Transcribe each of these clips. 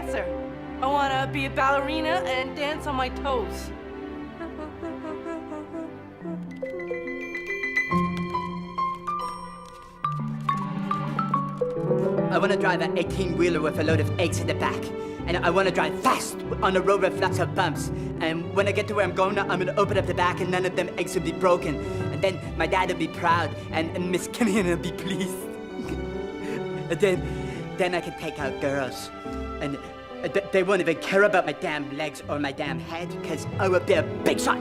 dancer. I want to be a ballerina and dance on my toes. I want to drive an 18-wheeler with a load of eggs in the back. And I want to drive fast on a road with lots of bumps. And when I get to where I'm going, I'm going to open up the back and none of them eggs will be broken. And then my dad will be proud and Miss Killian will be pleased. And then I can take out girls. And they won't even care about my damn legs or my damn head, because I will be a big shot.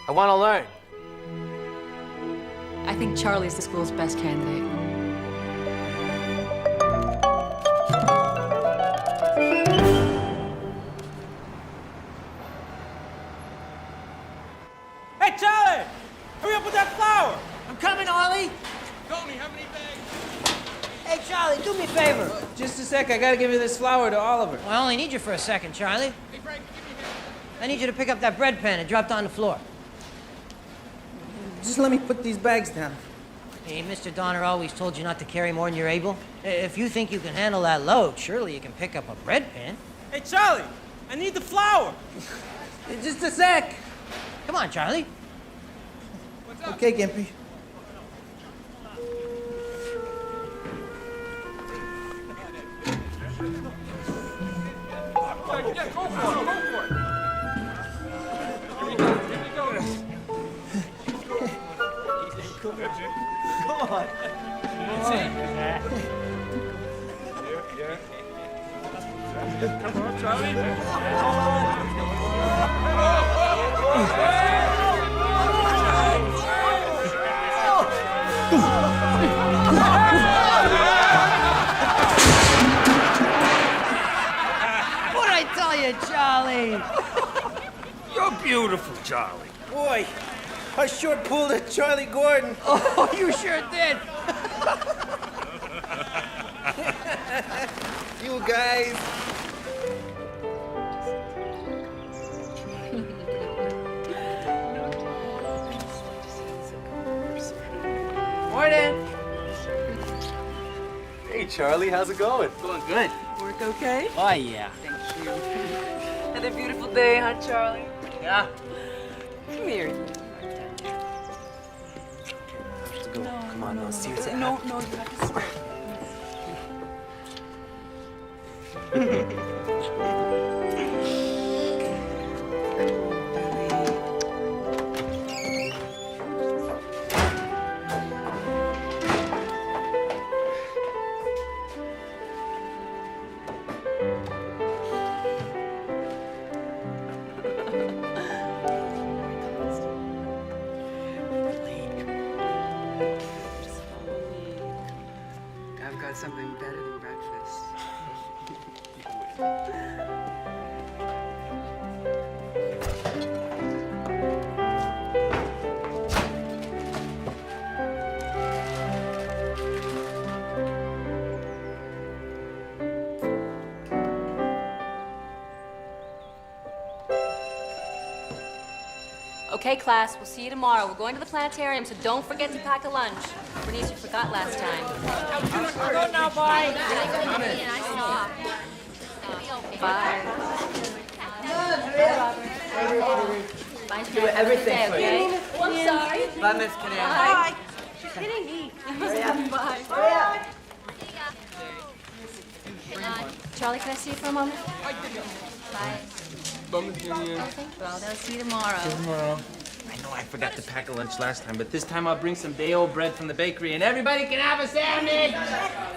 I want to learn. I think Charlie's the school's best candidate. Hey, Charlie! Hurry up with that flour! I'm coming, Ollie. Tony, how many bags? Hey, Charlie, do me a favor. Just a sec, I gotta give you this flour to Oliver. Well, I only need you for a second, Charlie. Hey, Frank, give me here. I need you to pick up that bread pan. It dropped on the floor. Just let me put these bags down. Hey, Mr. Donner always told you not to carry more than you're able. If you think you can handle that load, surely you can pick up a bread pan. Hey, Charlie, I need the flour. Just a sec. Come on, Charlie. What's up? Okay, Gimpy. Yeah, go for it, go for it. Here we go, here we go. Come on. Let's see. Come on, Charlie. What'd I tell you, Charlie? You're beautiful, Charlie. Boy, I sure pulled a Charlie Gordon. Oh, you sure did. You guys. Morning. Hey, Charlie, how's it going? Going good. Work okay? Oh, yeah. Thank you. Another beautiful day, huh, Charlie? Yeah. Come here. Let's go. Come on, let's see what's No, you have to swear. I've got something better than breakfast. Okay, class, we'll see you tomorrow. We're going to the planetarium, so don't forget to pack a lunch. Bernice, you forgot last time. Go now, boy. Bye. Bye. Do everything for you. Okay? Oh, I'm sorry. Bye, Miss Killian. Bye. She's hitting me. Bye. Charlie, can I see you for a moment? Bye. Oh, thank you. Well, then I'll see you tomorrow. I know I forgot to pack a lunch last time, but this time I'll bring some day-old bread from the bakery and everybody can have a sandwich!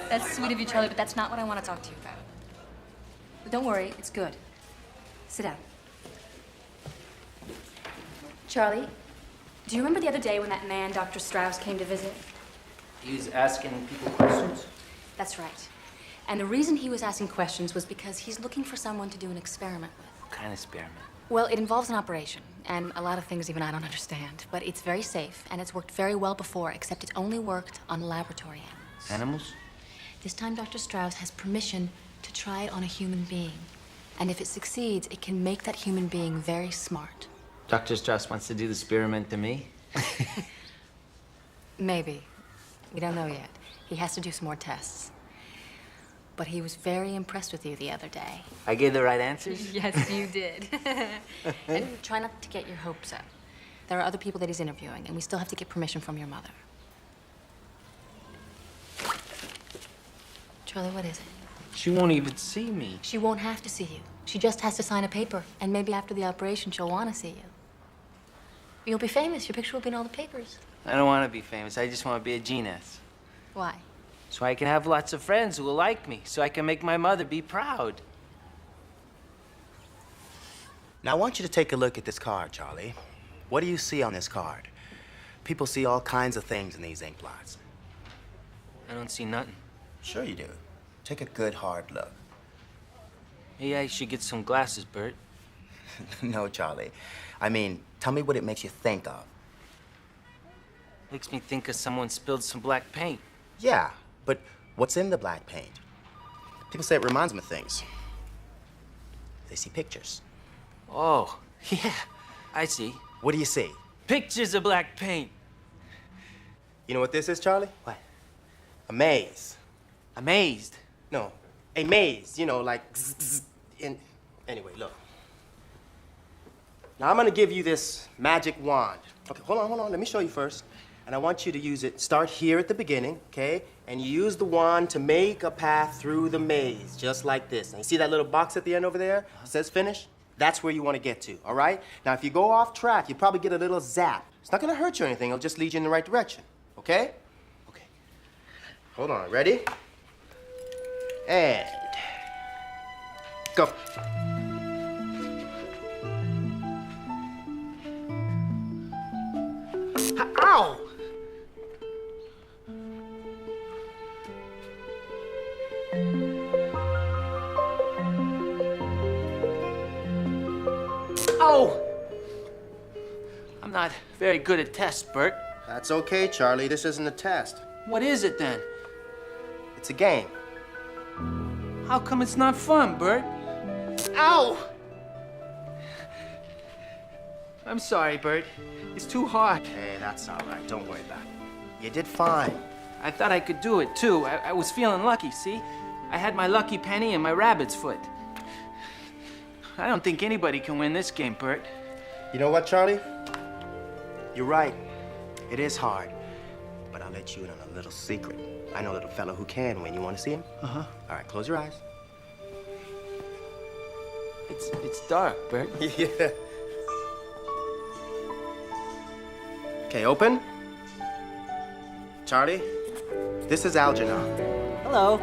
That's sweet of you, Charlie, but that's not what I want to talk to you about. But don't worry, it's good. Sit down. Charlie, do you remember the other day when that man, Dr. Strauss, came to visit? He was asking people questions? That's right. And the reason he was asking questions was because he's looking for someone to do an experiment with. What kind of experiment? Well, it involves an operation, and a lot of things even I don't understand. But it's very safe, and it's worked very well before, except it's only worked on laboratory animals. Animals? This time, Dr. Strauss has permission to try it on a human being. And if it succeeds, it can make that human being very smart. Dr. Strauss wants to do the experiment to me. Maybe. We don't know yet. He has to do some more tests. But he was very impressed with you the other day. I gave the right answers? Yes, you did. And try not to get your hopes up. There are other people that he's interviewing, and we still have to get permission from your mother. Charlie, what is it? She won't even see me. She won't have to see you. She just has to sign a paper, and maybe after the operation, she'll want to see you. You'll be famous. Your picture will be in all the papers. I don't want to be famous. I just want to be a genius. Why? So I can have lots of friends who will like me, so I can make my mother be proud. Now, I want you to take a look at this card, Charlie. What do you see on this card? People see all kinds of things in these ink blots. I don't see nothing. Sure you do. Take a good, hard look. Maybe I should get some glasses, Bert. No, Charlie. I mean, tell me what it makes you think of. Makes me think of someone spilled some black paint. Yeah, but what's in the black paint? People say it reminds them of things. They see pictures. Oh, yeah, I see. What do you see? Pictures of black paint. You know what this is, Charlie? What? A maze. Amazed. No, a maze, you know, like zzz, zzz, anyway, look. Now I'm gonna give you this magic wand. Okay, hold on, let me show you first. And I want you to use it, start here at the beginning, okay? And you use the wand to make a path through the maze, just like this. And you see that little box at the end over there? It says finish? That's where you wanna get to, all right? Now if you go off track, you probably get a little zap. It's not gonna hurt you or anything, it'll just lead you in the right direction, okay? Okay. Hold on, ready? And go. Ow! Oh! I'm not very good at tests, Bert. That's okay, Charlie. This isn't a test. What is it then? It's a game. How come it's not fun, Bert? Ow! I'm sorry, Bert. It's too hard. Hey, that's all right. Don't worry about it. You did fine. I thought I could do it, too. I was feeling lucky, see? I had my lucky penny and my rabbit's foot. I don't think anybody can win this game, Bert. You know what, Charlie? You're right. It is hard. But I'll let you in on a little secret. I know a little fellow who can win. You want to see him? Uh-huh. All right, close your eyes. It's dark, Bert. Yeah. Okay, open. Charlie, this is Algernon. Hello.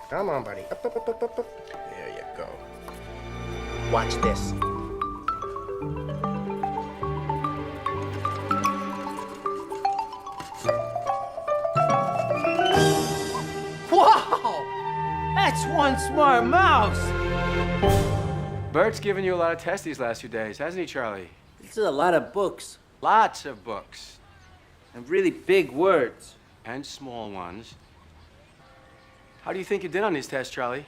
Come on, buddy. Up, up, up, up, up, up. There you go. Watch this. Wow! That's one smart mouse! Bert's given you a lot of tests these last few days, hasn't he, Charlie? This is a lot of books. Lots of books. And really big words. And small ones. How do you think you did on these tests, Charlie?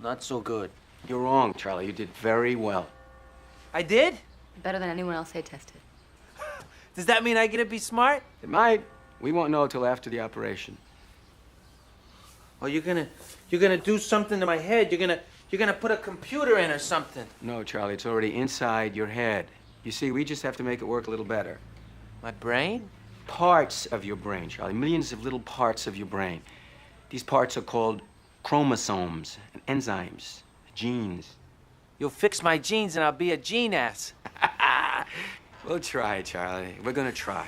Not so good. You're wrong, Charlie. You did very well. I did? Better than anyone else they tested. Does that mean I get to be smart? It might. We won't know till after the operation. Or you're gonna do something to my head. You're gonna put a computer in or something. No, Charlie, it's already inside your head. You see, we just have to make it work a little better. My brain? Parts of your brain, Charlie. Millions of little parts of your brain. These parts are called chromosomes and enzymes, genes. You'll fix my genes and I'll be a gene-ass. We'll try, Charlie. We're gonna try.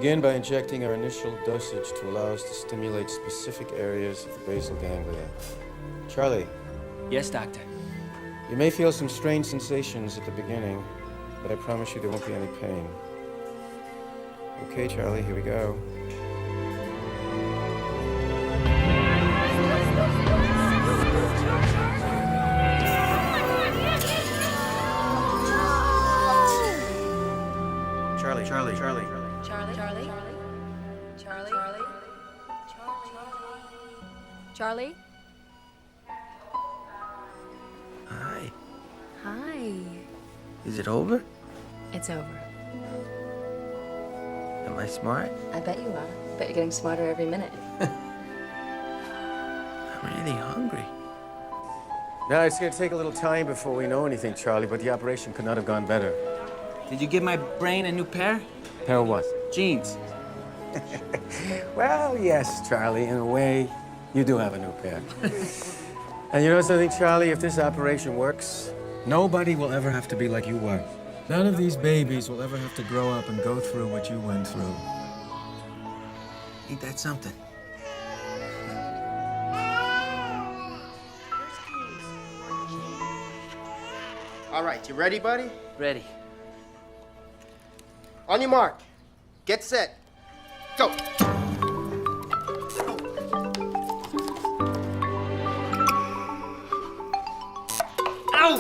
begin by injecting our initial dosage to allow us to stimulate specific areas of the basal ganglia. Charlie, Yes, Doctor. you may feel some strange sensations at the beginning, but I promise you there won't be any pain. Okay, Charlie, here we go. Charlie. Charlie? Charlie? Charlie? Hi. Hi. Is it over? It's over. Am I smart? I bet you are. Bet you're getting smarter every minute. I'm really hungry. Now, it's going to take a little time before we know anything, Charlie, but the operation could not have gone better. Did you give my brain a new pair? Pair of what? Jeans. Well, yes, Charlie, in a way, you do have a new pair. And you know something, Charlie? If this operation works, nobody will ever have to be like you were. None of these babies will ever have to grow up and go through what you went through. Ain't that something? All right, you ready, buddy? Ready. On your mark. Get set. Go. Ow!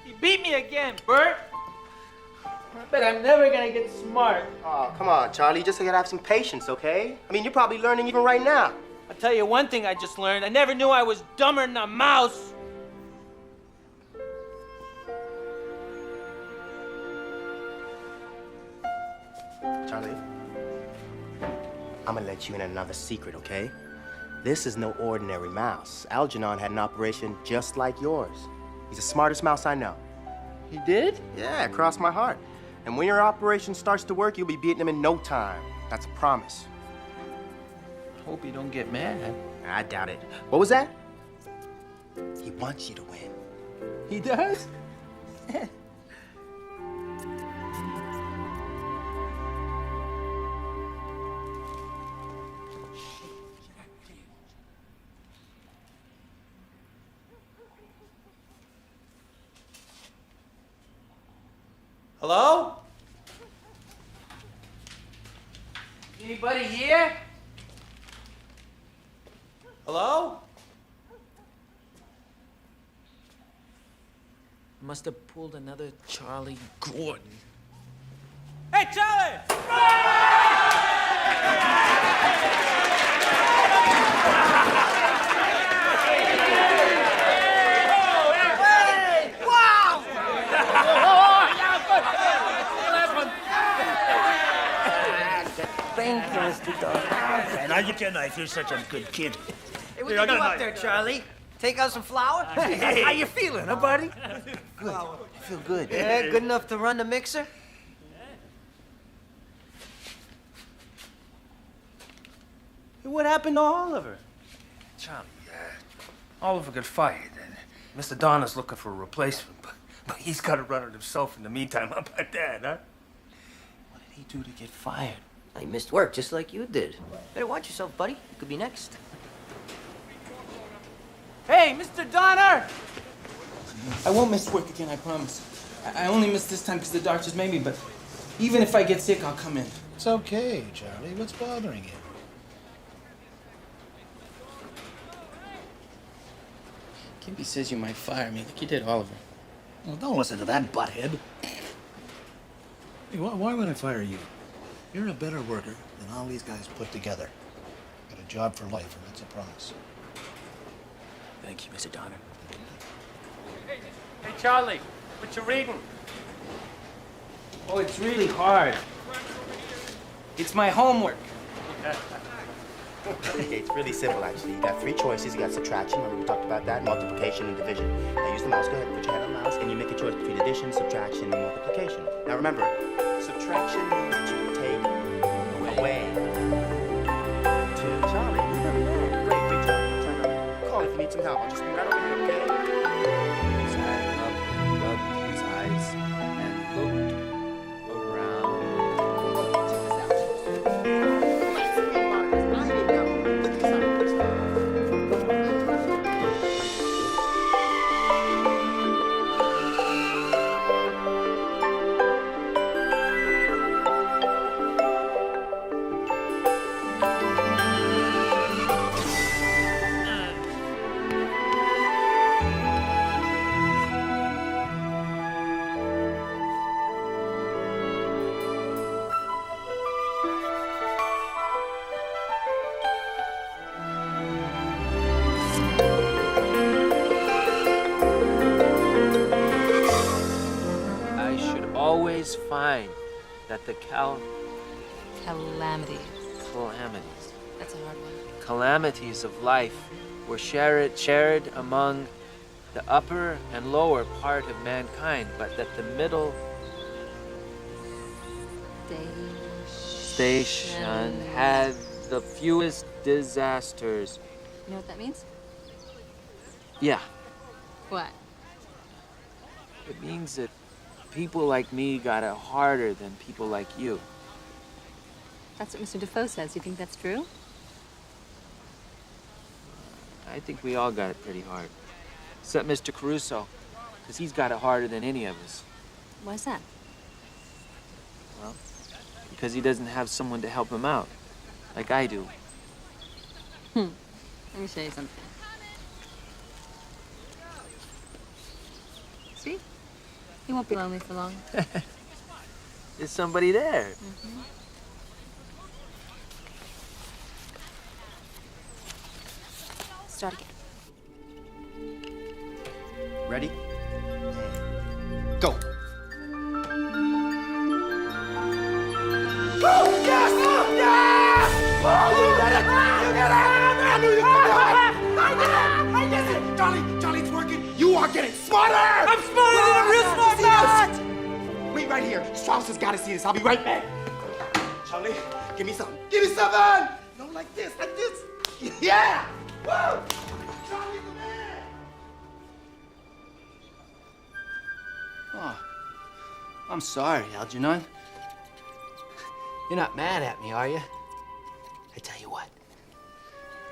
You beat me again, Bert. I bet I'm never gonna get smart. Oh, come on, Charlie. You just gotta have some patience, okay? I mean, you're probably learning even right now. I'll tell you one thing I just learned. I never knew I was dumber than a mouse. Charlie, I'm gonna let you in another secret, okay? This is no ordinary mouse. Algernon had an operation just like yours. He's the smartest mouse I know. He did? Yeah, cross my heart. And when your operation starts to work, you'll be beating him in no time. That's a promise. Hope you don't get mad. I doubt it. What was that? He wants you to win. He does? Hello? Anybody here? Hello? Must have pulled another Charlie Gordon. Hey, Charlie! Thank you, Mr. Dog. Now you get nice. You're such a good kid. Hey, what Here, I you do got a up knife. there, Charlie? Take out some flour? Hey. How you feeling, huh, buddy? Good. I feel good. Yeah, good enough to run the mixer? Hey, what happened to Oliver? Charlie, Oliver got fired, and Mr. Donner's looking for a replacement, but he's got to run it himself in the meantime. How about that, huh? What did he do to get fired? He missed work just like you did. Better watch yourself, buddy. You could be next. Hey, Mr. Donner! I won't miss work again, I promise. I only missed this time because the doctors made me, but even if I get sick, I'll come in. It's okay, Charlie. What's bothering you? Gibby says you might fire me like you did Oliver. Well, don't listen to that butthead. Hey, why would I fire you? You're a better worker than all these guys put together. Got a job for life, and that's a promise. Thank you, Mr. Donner. Hey, Charlie, what you reading? Oh, it's really hard. It's my homework. Okay, it's really simple, actually. You got three choices. You got subtraction, remember we talked about that, multiplication, and division. Now use the mouse. Go ahead, put your hand on the mouse, and you make a choice between addition, subtraction, and multiplication. Now remember, subtraction means you take away to Charlie. Great, Charlie. Try not to call if you need some help. I'll just be right over here, okay? His eye rubbed his eyes and looked around. I should always find that the Calamities. calamities. That's a hard one. Calamities of life were shared among the upper and lower part of mankind, but that the middle station had the fewest disasters. You know what that means? Yeah, What? it means that people like me got it harder than people like you. That's what Mr. Defoe says. You think that's true? I think we all got it pretty hard. Except Mr. Caruso, because he's got it harder than any of us. Why's that? Well, because he doesn't have someone to help him out, like I do. Let me show you something. See? You won't be lonely for long. There's somebody there. Start again. Ready? Go. Charlie, it's working. You are getting smarter. I'm smarter than a real smart man. Wait right here. Strauss has got to see this. I'll be right back. Charlie, give me something. Give me something. No, like this, like this. Yeah. Woo! Charlie's the man. Oh, I'm sorry, Algernon. You're not mad at me, are you? I tell you what,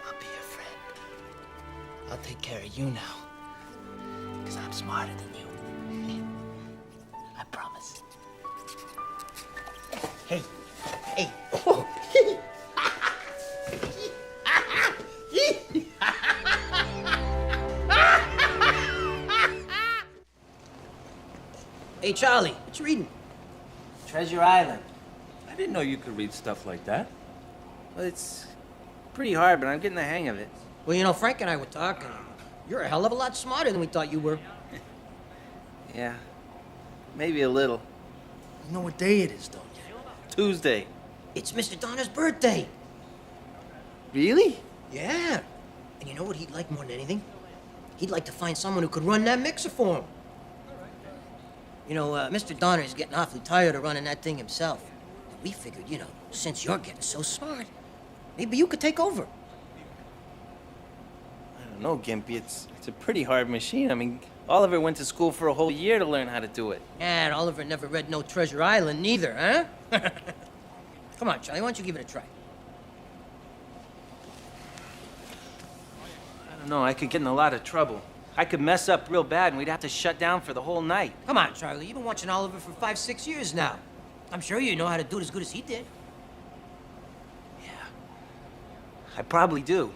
I'll be your friend. I'll take care of you now, because I'm smarter than you. I promise. Hey. Hey, Charlie, what you reading? Treasure Island. I didn't know you could read stuff like that. Well, it's pretty hard, but I'm getting the hang of it. Well, you know, Frank and I were talking. You're a hell of a lot smarter than we thought you were. Yeah, maybe a little. You know what day it is, don't you? Tuesday. It's Mr. Donner's birthday. Really? Yeah. And you know what he'd like more than anything? He'd like to find someone who could run that mixer for him. You know, Mr. Donner's getting awfully tired of running that thing himself. And we figured, you know, since you're getting so smart, maybe you could take over. I don't know, Gimpy. It's a pretty hard machine. I mean, Oliver went to school for a whole year to learn how to do it. And Oliver never read no Treasure Island neither, huh? Come on, Charlie, why don't you give it a try? I don't know. I could get in a lot of trouble. I could mess up real bad, and we'd have to shut down for the whole night. Come on, Charlie, you've been watching Oliver for 5-6 years now. I'm sure you know how to do it as good as he did. Yeah, I probably do.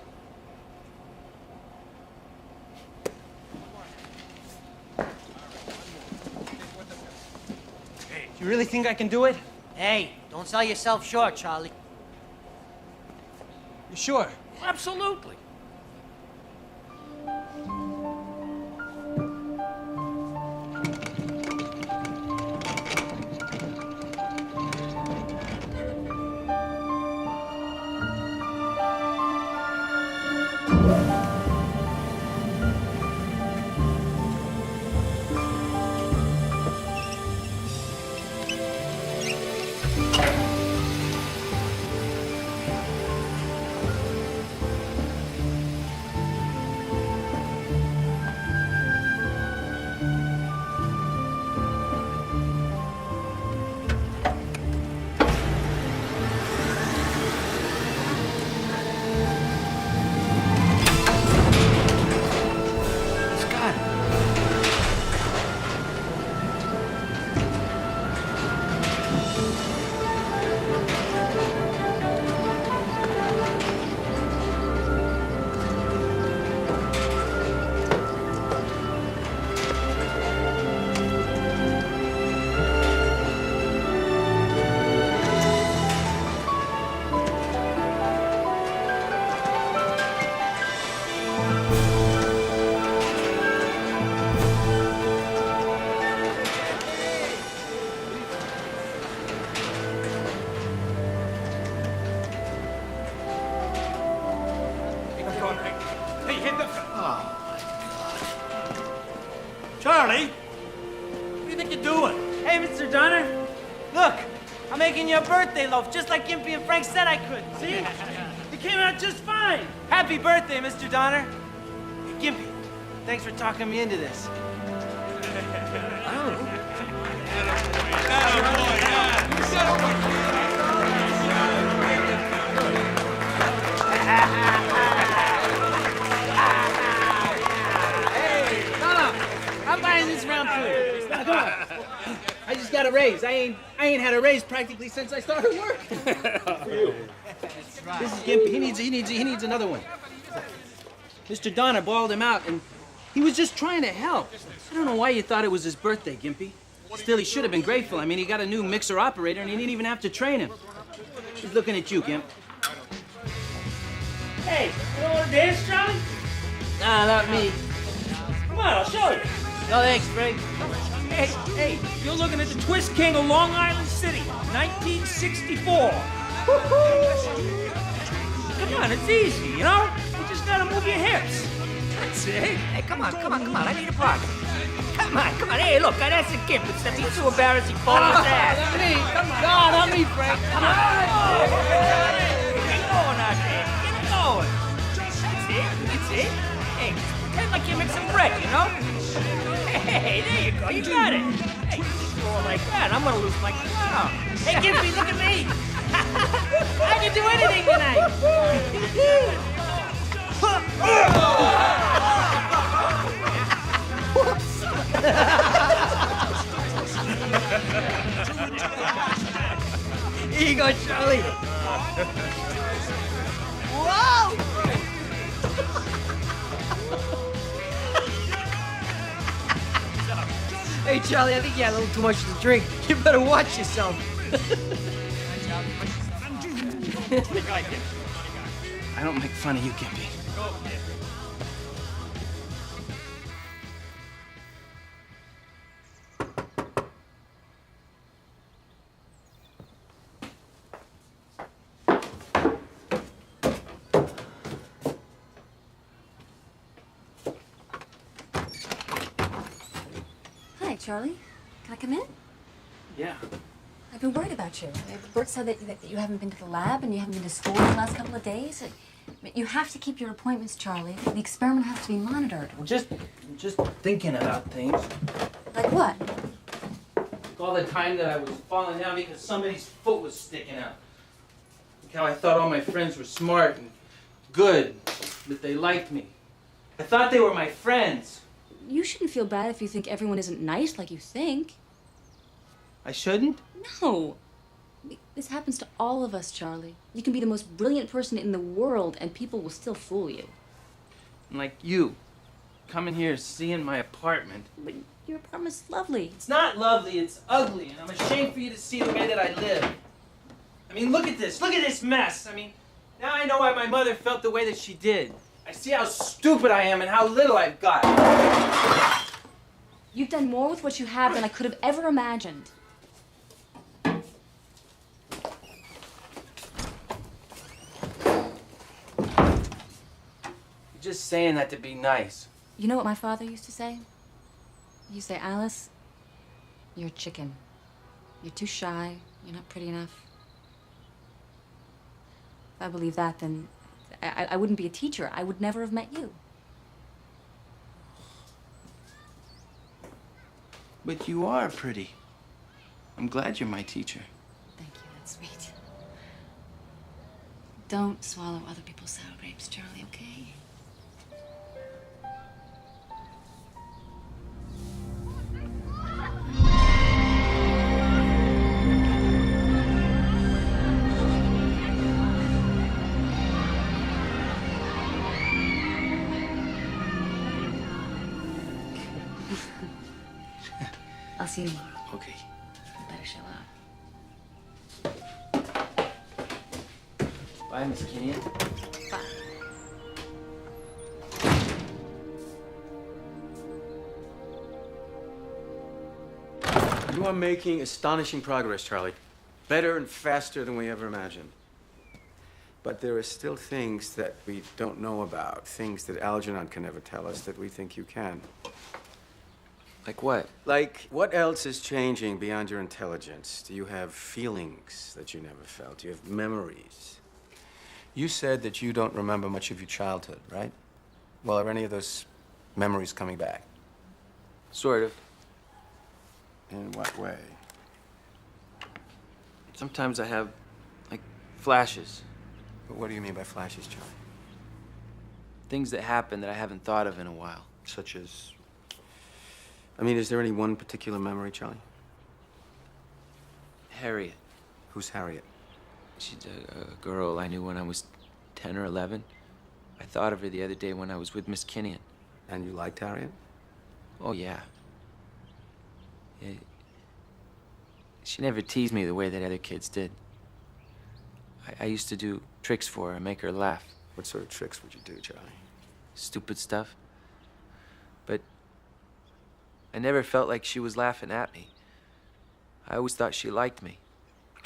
You really think I can do it? Hey, don't sell yourself short, Charlie. You sure? Absolutely. Charlie, what do you think you're doing? Hey, Mr. Donner. Look, I'm making you a birthday loaf, just like Gimpy and Frank said I could. See? It came out just fine. Happy birthday, Mr. Donner. Hey, Gimpy, thanks for talking me into this. I'm buying this round too. Now, come on. I just got a raise. I ain't had a raise practically since I started work. This is Gimpy. He needs another one. Mr. Donner boiled him out, and he was just trying to help. I don't know why you thought it was his birthday, Gimpy. Still, he should have been grateful. I mean, he got a new mixer operator, and he didn't even have to train him. He's looking at you, Gimp. Hey, you don't want to dance, Charlie? Nah, not me. Come on, I'll show you. No, thanks, Frank. Hey, you're looking at the Twist King of Long Island City, 1964. Come on, it's easy, you know? You just gotta move your hips. That's it. Hey, come on. I need a partner. Come on. Hey, look, that's a gift. It's something too embarrassing for his ass. Not me. Come on. No, not me, Frank. Come on. Get going out there. Get going. That's it. Hey, pretend like you're mixing bread, you know? Hey, there you go. You got it. Hey, you go like that. I'm gonna lose my crown. Hey, Gimpy, look at me. I can do anything tonight. Here you go, Charlie. Whoa! Hey, Charlie, I think you had a little too much to drink. You better watch yourself. I don't make fun of you, Gimpy. Hi, Charlie. Can I come in? Yeah. I've been worried about you. Bert said that you haven't been to the lab and you haven't been to school in the last couple of days. You have to keep your appointments, Charlie. The experiment has to be monitored. Well, just thinking about things. Like what? All the time that I was falling down because somebody's foot was sticking out. Like how I thought all my friends were smart and good, that they liked me. I thought they were my friends. You shouldn't feel bad if you think everyone isn't nice like you think. I shouldn't? No. This happens to all of us, Charlie. You can be the most brilliant person in the world and people will still fool you. Like you, coming here, seeing my apartment. But your apartment's lovely. It's not lovely, it's ugly, and I'm ashamed for you to see the way that I live. I mean, look at this mess. I mean, now I know why my mother felt the way that she did. I see how stupid I am and how little I've got. You've done more with what you have than I could have ever imagined. You're just saying that to be nice. You know what my father used to say? He used to say, Alice, you're a chicken. You're too shy. You're not pretty enough. If I believed that, then I wouldn't be a teacher. I would never have met you. But you are pretty. I'm glad you're my teacher. Thank you, that's sweet. Don't swallow other people's sour grapes, Charlie, okay? I'll see you tomorrow. Okay. Better show up. Bye, Miss Kenyon. Bye. You are making astonishing progress, Charlie. Better and faster than we ever imagined. But there are still things that we don't know about, things that Algernon can never tell us that we think you can. Like what? Like, what else is changing beyond your intelligence? Do you have feelings that you never felt? Do you have memories? You said that you don't remember much of your childhood, right? Well, are any of those memories coming back? Sort of. In what way? Sometimes I have, like, flashes. What do you mean by flashes, Charlie? Things that happen that I haven't thought of in a while. Such as... I mean, is there any one particular memory, Charlie? Harriet. Who's Harriet? She's a girl I knew when I was 10 or 11. I thought of her the other day when I was with Miss Kinnian. And you liked Harriet? Oh, yeah. She never teased me the way that other kids did. I used to do tricks for her, make her laugh. What sort of tricks would you do, Charlie? Stupid stuff. But I never felt like she was laughing at me. I always thought she liked me.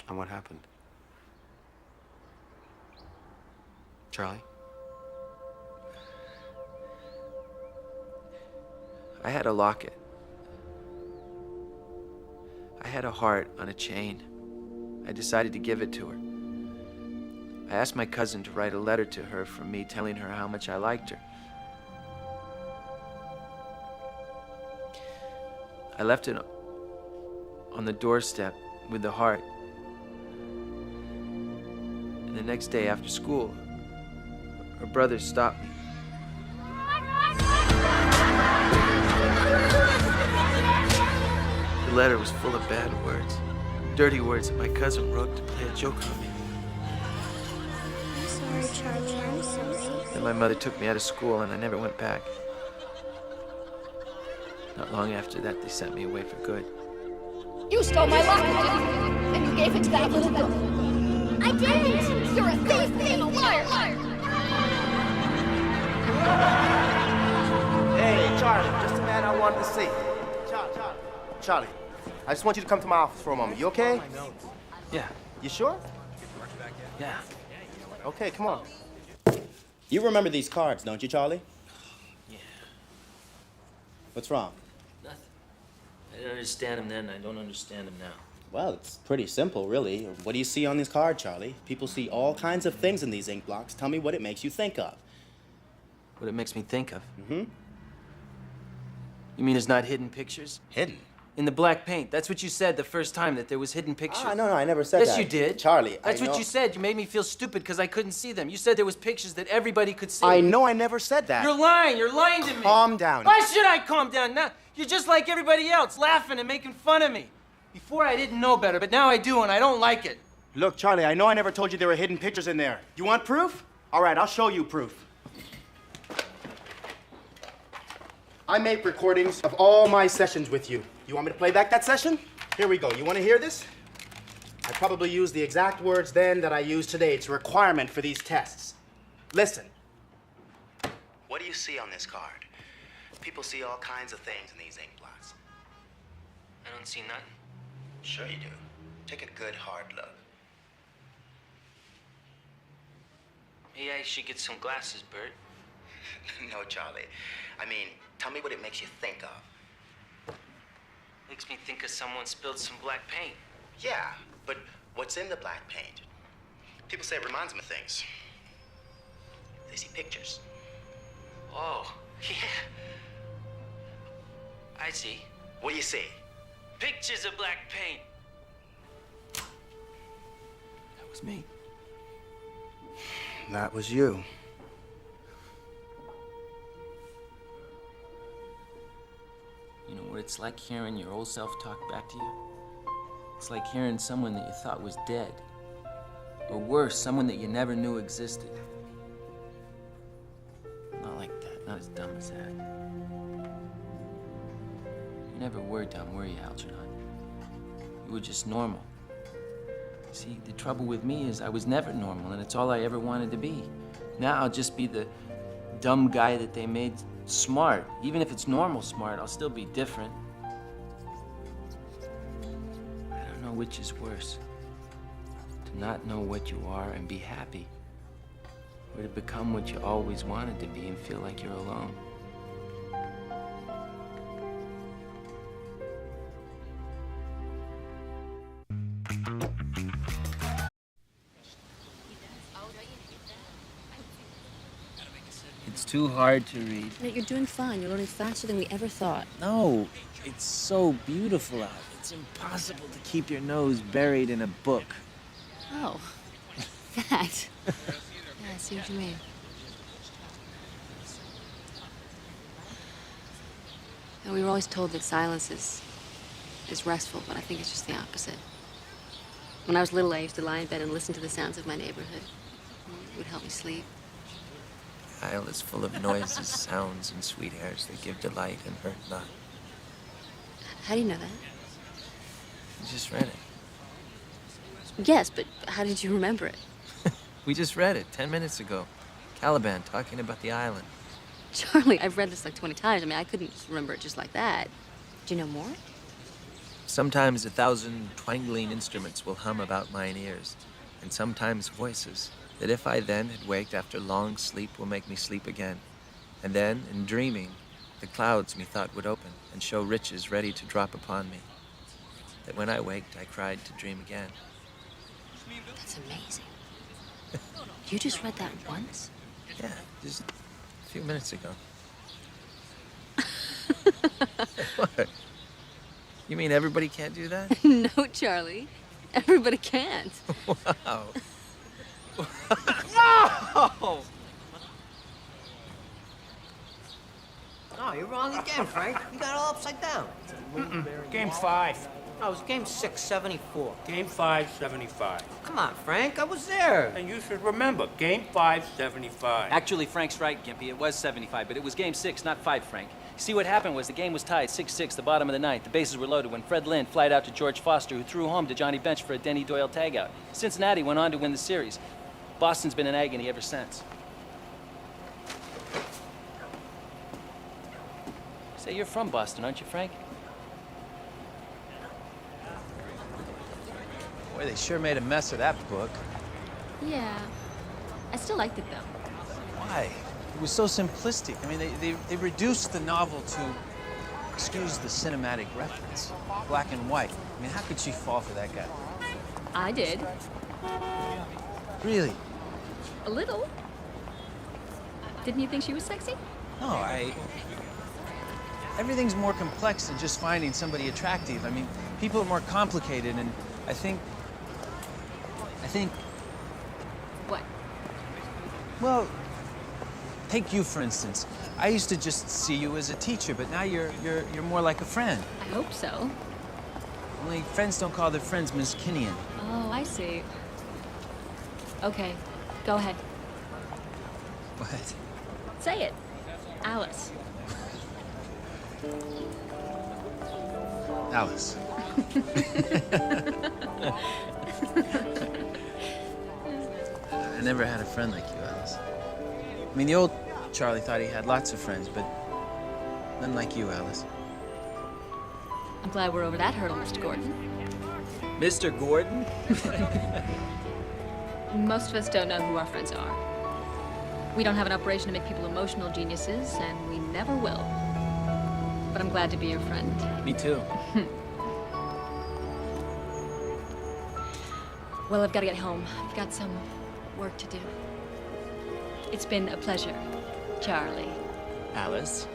And what happened? Charlie? I had a locket. I had a heart on a chain. I decided to give it to her. I asked my cousin to write a letter to her from me telling her how much I liked her. I left it on the doorstep with the heart. And the next day after school, her brother stopped me. The letter was full of bad words, dirty words that my cousin wrote to play a joke on me. I'm sorry, Charlie. I'm sorry. Then my mother took me out of school and I never went back. Not long after that, they sent me away for good. You stole my locket, didn't you? And you gave it to that little girl. I didn't! You're a thief and a liar! Hey, Charlie, just the man I wanted to see. Charlie, I just want you to come to my office for a moment. You okay? Yeah. You sure? Yeah. Okay, come on. You remember these cards, don't you, Charlie? Yeah. What's wrong? Nothing. I didn't understand him then. I don't understand him now. Well, it's pretty simple, really. What do you see on this card, Charlie? People see all kinds of things in these ink blocks. Tell me what it makes you think of. What it makes me think of? Mm-hmm. You mean there's not hidden pictures? Hidden? In the black paint. That's what you said the first time, that there was hidden pictures. Ah, no, I never said yes, that. Yes, you did. Charlie, That's I know... what you said. You made me feel stupid because I couldn't see them. You said there was pictures that everybody could see. I know I never said that. You're lying. You're lying to me. Calm down. Why should I calm down? Now, you're just like everybody else, laughing and making fun of me. Before I didn't know better, but now I do, and I don't like it. Look, Charlie, I know I never told you there were hidden pictures in there. You want proof? All right, I'll show you proof. I make recordings of all my sessions with you. You want me to play back that session? Here we go. You want to hear this? I probably used the exact words then that I use today. It's a requirement for these tests. Listen. What do you see on this card? People see all kinds of things in these ink blots. I don't see nothing. Sure you do. Take a good, hard look. Maybe I should get some glasses, Bert. No, Charlie. I mean, tell me what it makes you think of. Makes me think of someone spilled some black paint. Yeah, but what's in the black paint? People say it reminds them of things. They see pictures. Oh, yeah. I see. What do you see? Pictures of black paint. That was me. That was you. You know what it's like hearing your old self talk back to you? It's like hearing someone that you thought was dead. Or worse, someone that you never knew existed. Not like that, not as dumb as that. You never were dumb, were you, Algernon? You were just normal. See, the trouble with me is I was never normal, and it's all I ever wanted to be. Now I'll just be the dumb guy that they made smart. Even if it's normal smart, I'll still be different. I don't know which is worse. To not know what you are and be happy. Or to become what you always wanted to be and feel like you're alone. too hard to read. Nate, you're doing fine. You're learning faster than we ever thought. No, it's so beautiful out. It's impossible to keep your nose buried in a book. Oh, that. Yeah, I see what you mean. And we were always told that silence is restful, but I think it's just the opposite. When I was little, I used to lie in bed and listen to the sounds of my neighborhood. It would help me sleep. The isle is full of noises, sounds, and sweet airs that give delight and hurt not. How do you know that? We just read it. Yes, but how did you remember it? We just read it 10 minutes ago. Caliban talking about the island. Charlie, I've read this like 20 times. I mean, I couldn't remember it just like that. Do you know more? Sometimes 1,000 twangling instruments will hum about mine ears, and sometimes voices that if I then had waked after long sleep will make me sleep again. And then, in dreaming, the clouds methought would open and show riches ready to drop upon me. That when I waked, I cried to dream again. That's amazing. You just read that once? Yeah, just a few minutes ago. What? You mean everybody can't do that? No, Charlie. Everybody can't. Wow. No! No, you're wrong again, Frank. You got it all upside down. Game 5. No, it was game 6, 74. Game 5, 75. Come on, Frank. I was there. And you should remember, Game 5, 75. Actually, Frank's right, Gimpy. It was 75, but it was game 6, not 5, Frank. See, what happened was the game was tied 6-6, the bottom of the ninth. The bases were loaded when Fred Lynn flied out to George Foster, who threw home to Johnny Bench for a Denny Doyle tagout. Cincinnati went on to win the series. Boston's been in agony ever since. Say, you're from Boston, aren't you, Frank? Boy, they sure made a mess of that book. Yeah. I still liked it, though. Why? It was so simplistic. I mean, they reduced the novel to, excuse the cinematic reference, black and white. I mean, how could she fall for that guy? I did. Really? A little. Didn't you think she was sexy? No, everything's more complex than just finding somebody attractive. I mean, people are more complicated, and I think... What? Well, take you, for instance. I used to just see you as a teacher, but now you're more like a friend. I hope so. Only friends don't call their friends Miss Kinnian. Oh, I see. Okay, go ahead. What? Say it. Alice. Alice. I never had a friend like you, Alice. I mean, the old Charlie thought he had lots of friends, but none like you, Alice. I'm glad we're over that hurdle, Mr. Gordon. Mr. Gordon? Most of us don't know who our friends are. We don't have an operation to make people emotional geniuses, and we never will. But I'm glad to be your friend. Me too. Well, I've got to get home. I've got some work to do. It's been a pleasure, Charlie. Alice?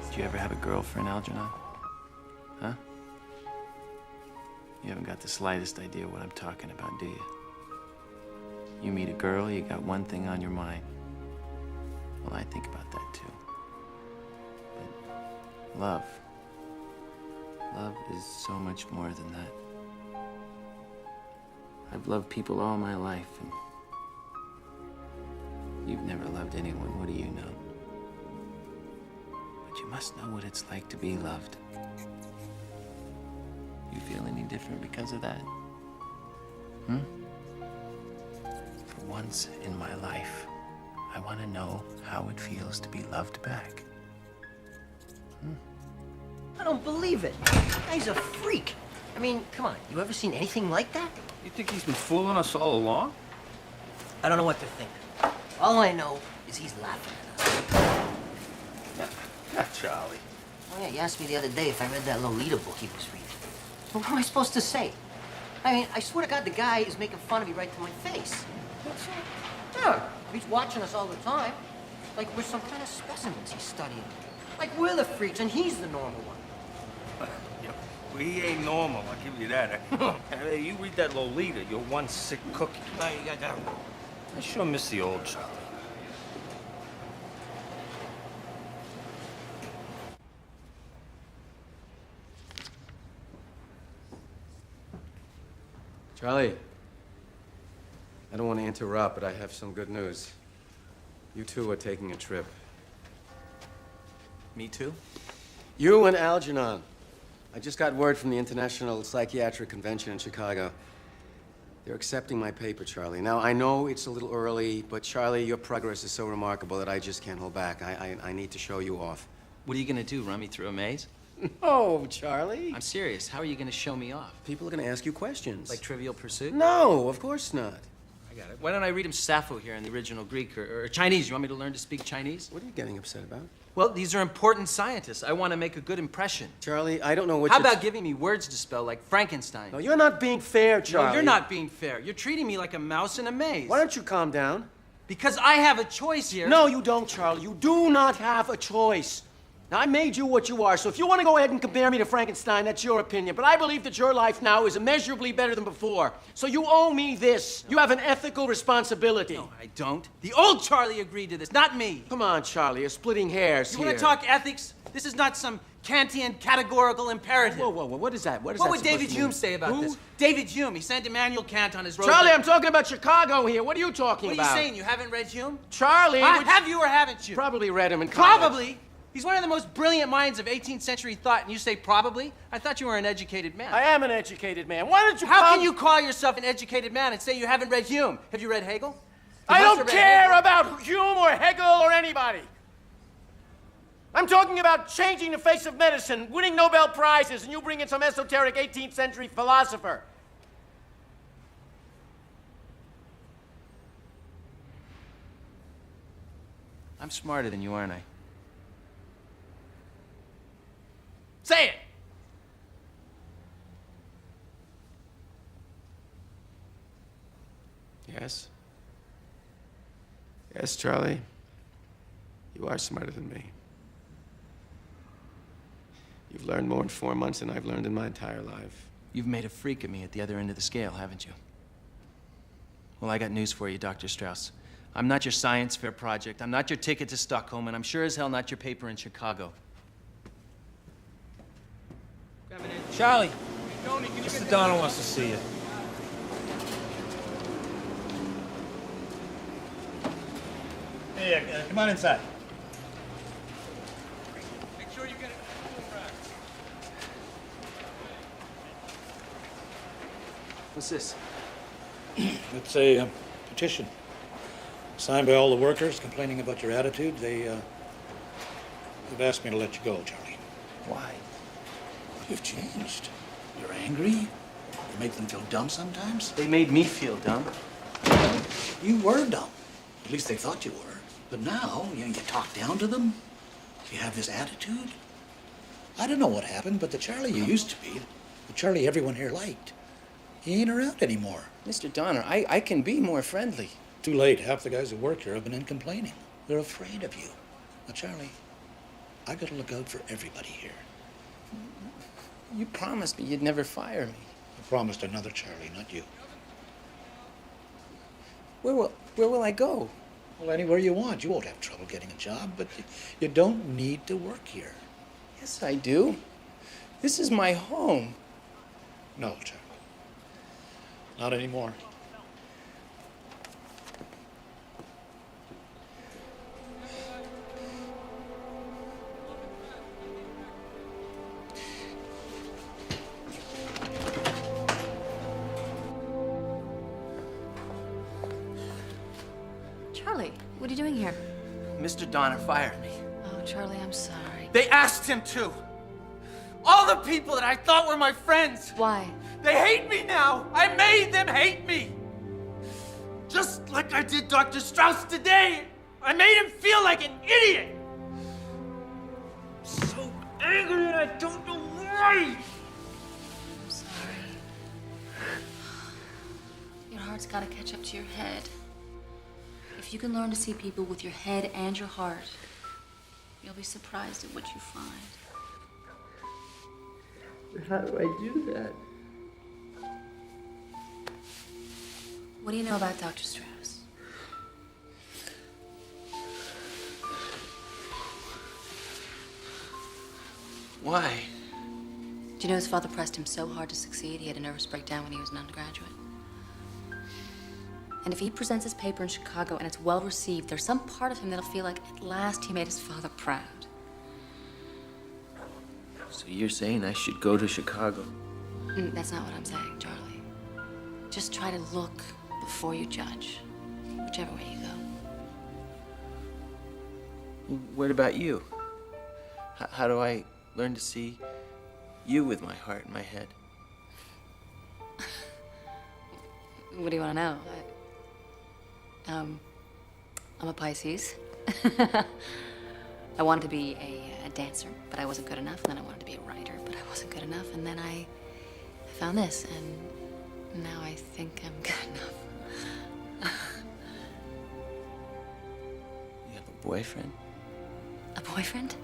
Did you ever have a girlfriend, Algernon? Huh? You haven't got the slightest idea what I'm talking about, do you? You meet a girl, you got one thing on your mind. Well, I think about that too. But love is so much more than that. I've loved people all my life, and you've never loved anyone. What do you know? But you must know what it's like to be loved. You feel any different because of that? Hmm? For once in my life, I want to know how it feels to be loved back. I don't believe it. That guy's a freak. I mean, come on. You ever seen anything like that? You think he's been fooling us all along? I don't know what to think. All I know is he's laughing at us. Not Charlie. Oh, yeah, you asked me the other day if I read that Lolita book he was reading. Well, what am I supposed to say? I mean, I swear to God, the guy is making fun of me right to my face. Yeah, he's watching us all the time. Like we're some kind of specimens he's studying. Like we're the freaks and he's the normal one. Yeah, well, he ain't normal, I'll give you that. Hey, you read that Lolita, you're one sick cookie. I sure miss the old Charlie. Charlie, I don't want to interrupt, but I have some good news. You two are taking a trip. Me too? You and Algernon. I just got word from the International Psychiatric Convention in Chicago. They're accepting my paper, Charlie. Now, I know it's a little early, but Charlie, your progress is so remarkable that I just can't hold back. I need to show you off. What are you gonna do, run me through a maze? No, Charlie. I'm serious. How are you gonna show me off? People are gonna ask you questions. Like Trivial Pursuit? No, of course not. I got it. Why don't I read him Sappho here in the original Greek or Chinese? You want me to learn to speak Chinese? What are you getting upset about? Well, these are important scientists. I want to make a good impression. Charlie, I don't know what How about giving me words to spell like Frankenstein? No, you're not being fair, Charlie. No, you're not being fair. You're treating me like a mouse in a maze. Why don't you calm down? Because I have a choice here. No, you don't, Charlie. You do not have a choice. Now, I made you what you are, so if you want to go ahead and compare me to Frankenstein, that's your opinion. But I believe that your life now is immeasurably better than before. So you owe me this. No. You have an ethical responsibility. No, I don't. The old Charlie agreed to this, not me. Come on, Charlie. You're splitting hairs here. You want to talk ethics? This is not some Kantian categorical imperative. Whoa, whoa, whoa. What is that? What would David Hume say about this? David Hume. He sent Immanuel Kant on his road. Charlie, I'm talking about Chicago here. What are you talking about? What are you saying? You haven't read Hume? Charlie! Have you or haven't you? Probably read him in college. Probably? He's one of the most brilliant minds of 18th century thought, and you say probably? I thought you were an educated man. I am an educated man. Why don't you How can you call yourself an educated man and say you haven't read Hume? Have you read Hegel? I don't care about Hume or Hegel or anybody. I'm talking about changing the face of medicine, winning Nobel Prizes, and you bring in some esoteric 18th century philosopher. I'm smarter than you, aren't I? Say it! Yes. Yes, Charlie. You are smarter than me. You've learned more in 4 months than I've learned in my entire life. You've made a freak of me at the other end of the scale, haven't you? Well, I got news for you, Dr. Strauss. I'm not your science fair project. I'm not your ticket to Stockholm, and I'm sure as hell not your paper in Chicago. Charlie, Mr. Donald wants to see you. Hey, come on inside. Make sure you get it. What's this? It's a petition signed by all the workers complaining about your attitude. They've asked me to let you go, Charlie. Why? You've changed. You're angry. You make them feel dumb sometimes. They made me feel dumb. You were dumb. At least they thought you were. But now, you talk down to them. You have this attitude. I don't know what happened, but the Charlie you used to be, the Charlie everyone here liked, he ain't around anymore. Mr. Donner, I can be more friendly. Too late. Half the guys who work here have been in complaining. They're afraid of you. Now, Charlie, I gotta look out for everybody here. You promised me you'd never fire me. I promised another Charlie, not you. Where will I go? Well, anywhere you want. You won't have trouble getting a job, but you don't need to work here. Yes, I do. This is my home. No, Charlie. Not anymore. Charlie, what are you doing here? Mr. Donner fired me. Oh, Charlie, I'm sorry. They asked him to. All the people that I thought were my friends. Why? They hate me now. I made them hate me. Just like I did Dr. Strauss today. I made him feel like an idiot. So angry and I don't know why. I'm sorry. Your heart's got to catch up to your head. If you can learn to see people with your head and your heart, you'll be surprised at what you find. How do I do that? What do you know about Dr. Strauss? Why? Do you know his father pressed him so hard to succeed, he had a nervous breakdown when he was an undergraduate? And if he presents his paper in Chicago and it's well received, there's some part of him that'll feel like at last he made his father proud. So you're saying I should go to Chicago? That's not what I'm saying, Charlie. Just try to look before you judge, whichever way you go. What about you? How do I learn to see you with my heart and my head? What do you want to know? I'm a Pisces. I wanted to be a dancer, but I wasn't good enough. And then I wanted to be a writer, but I wasn't good enough. And then I found this, and now I think I'm good enough. You have a boyfriend? A boyfriend?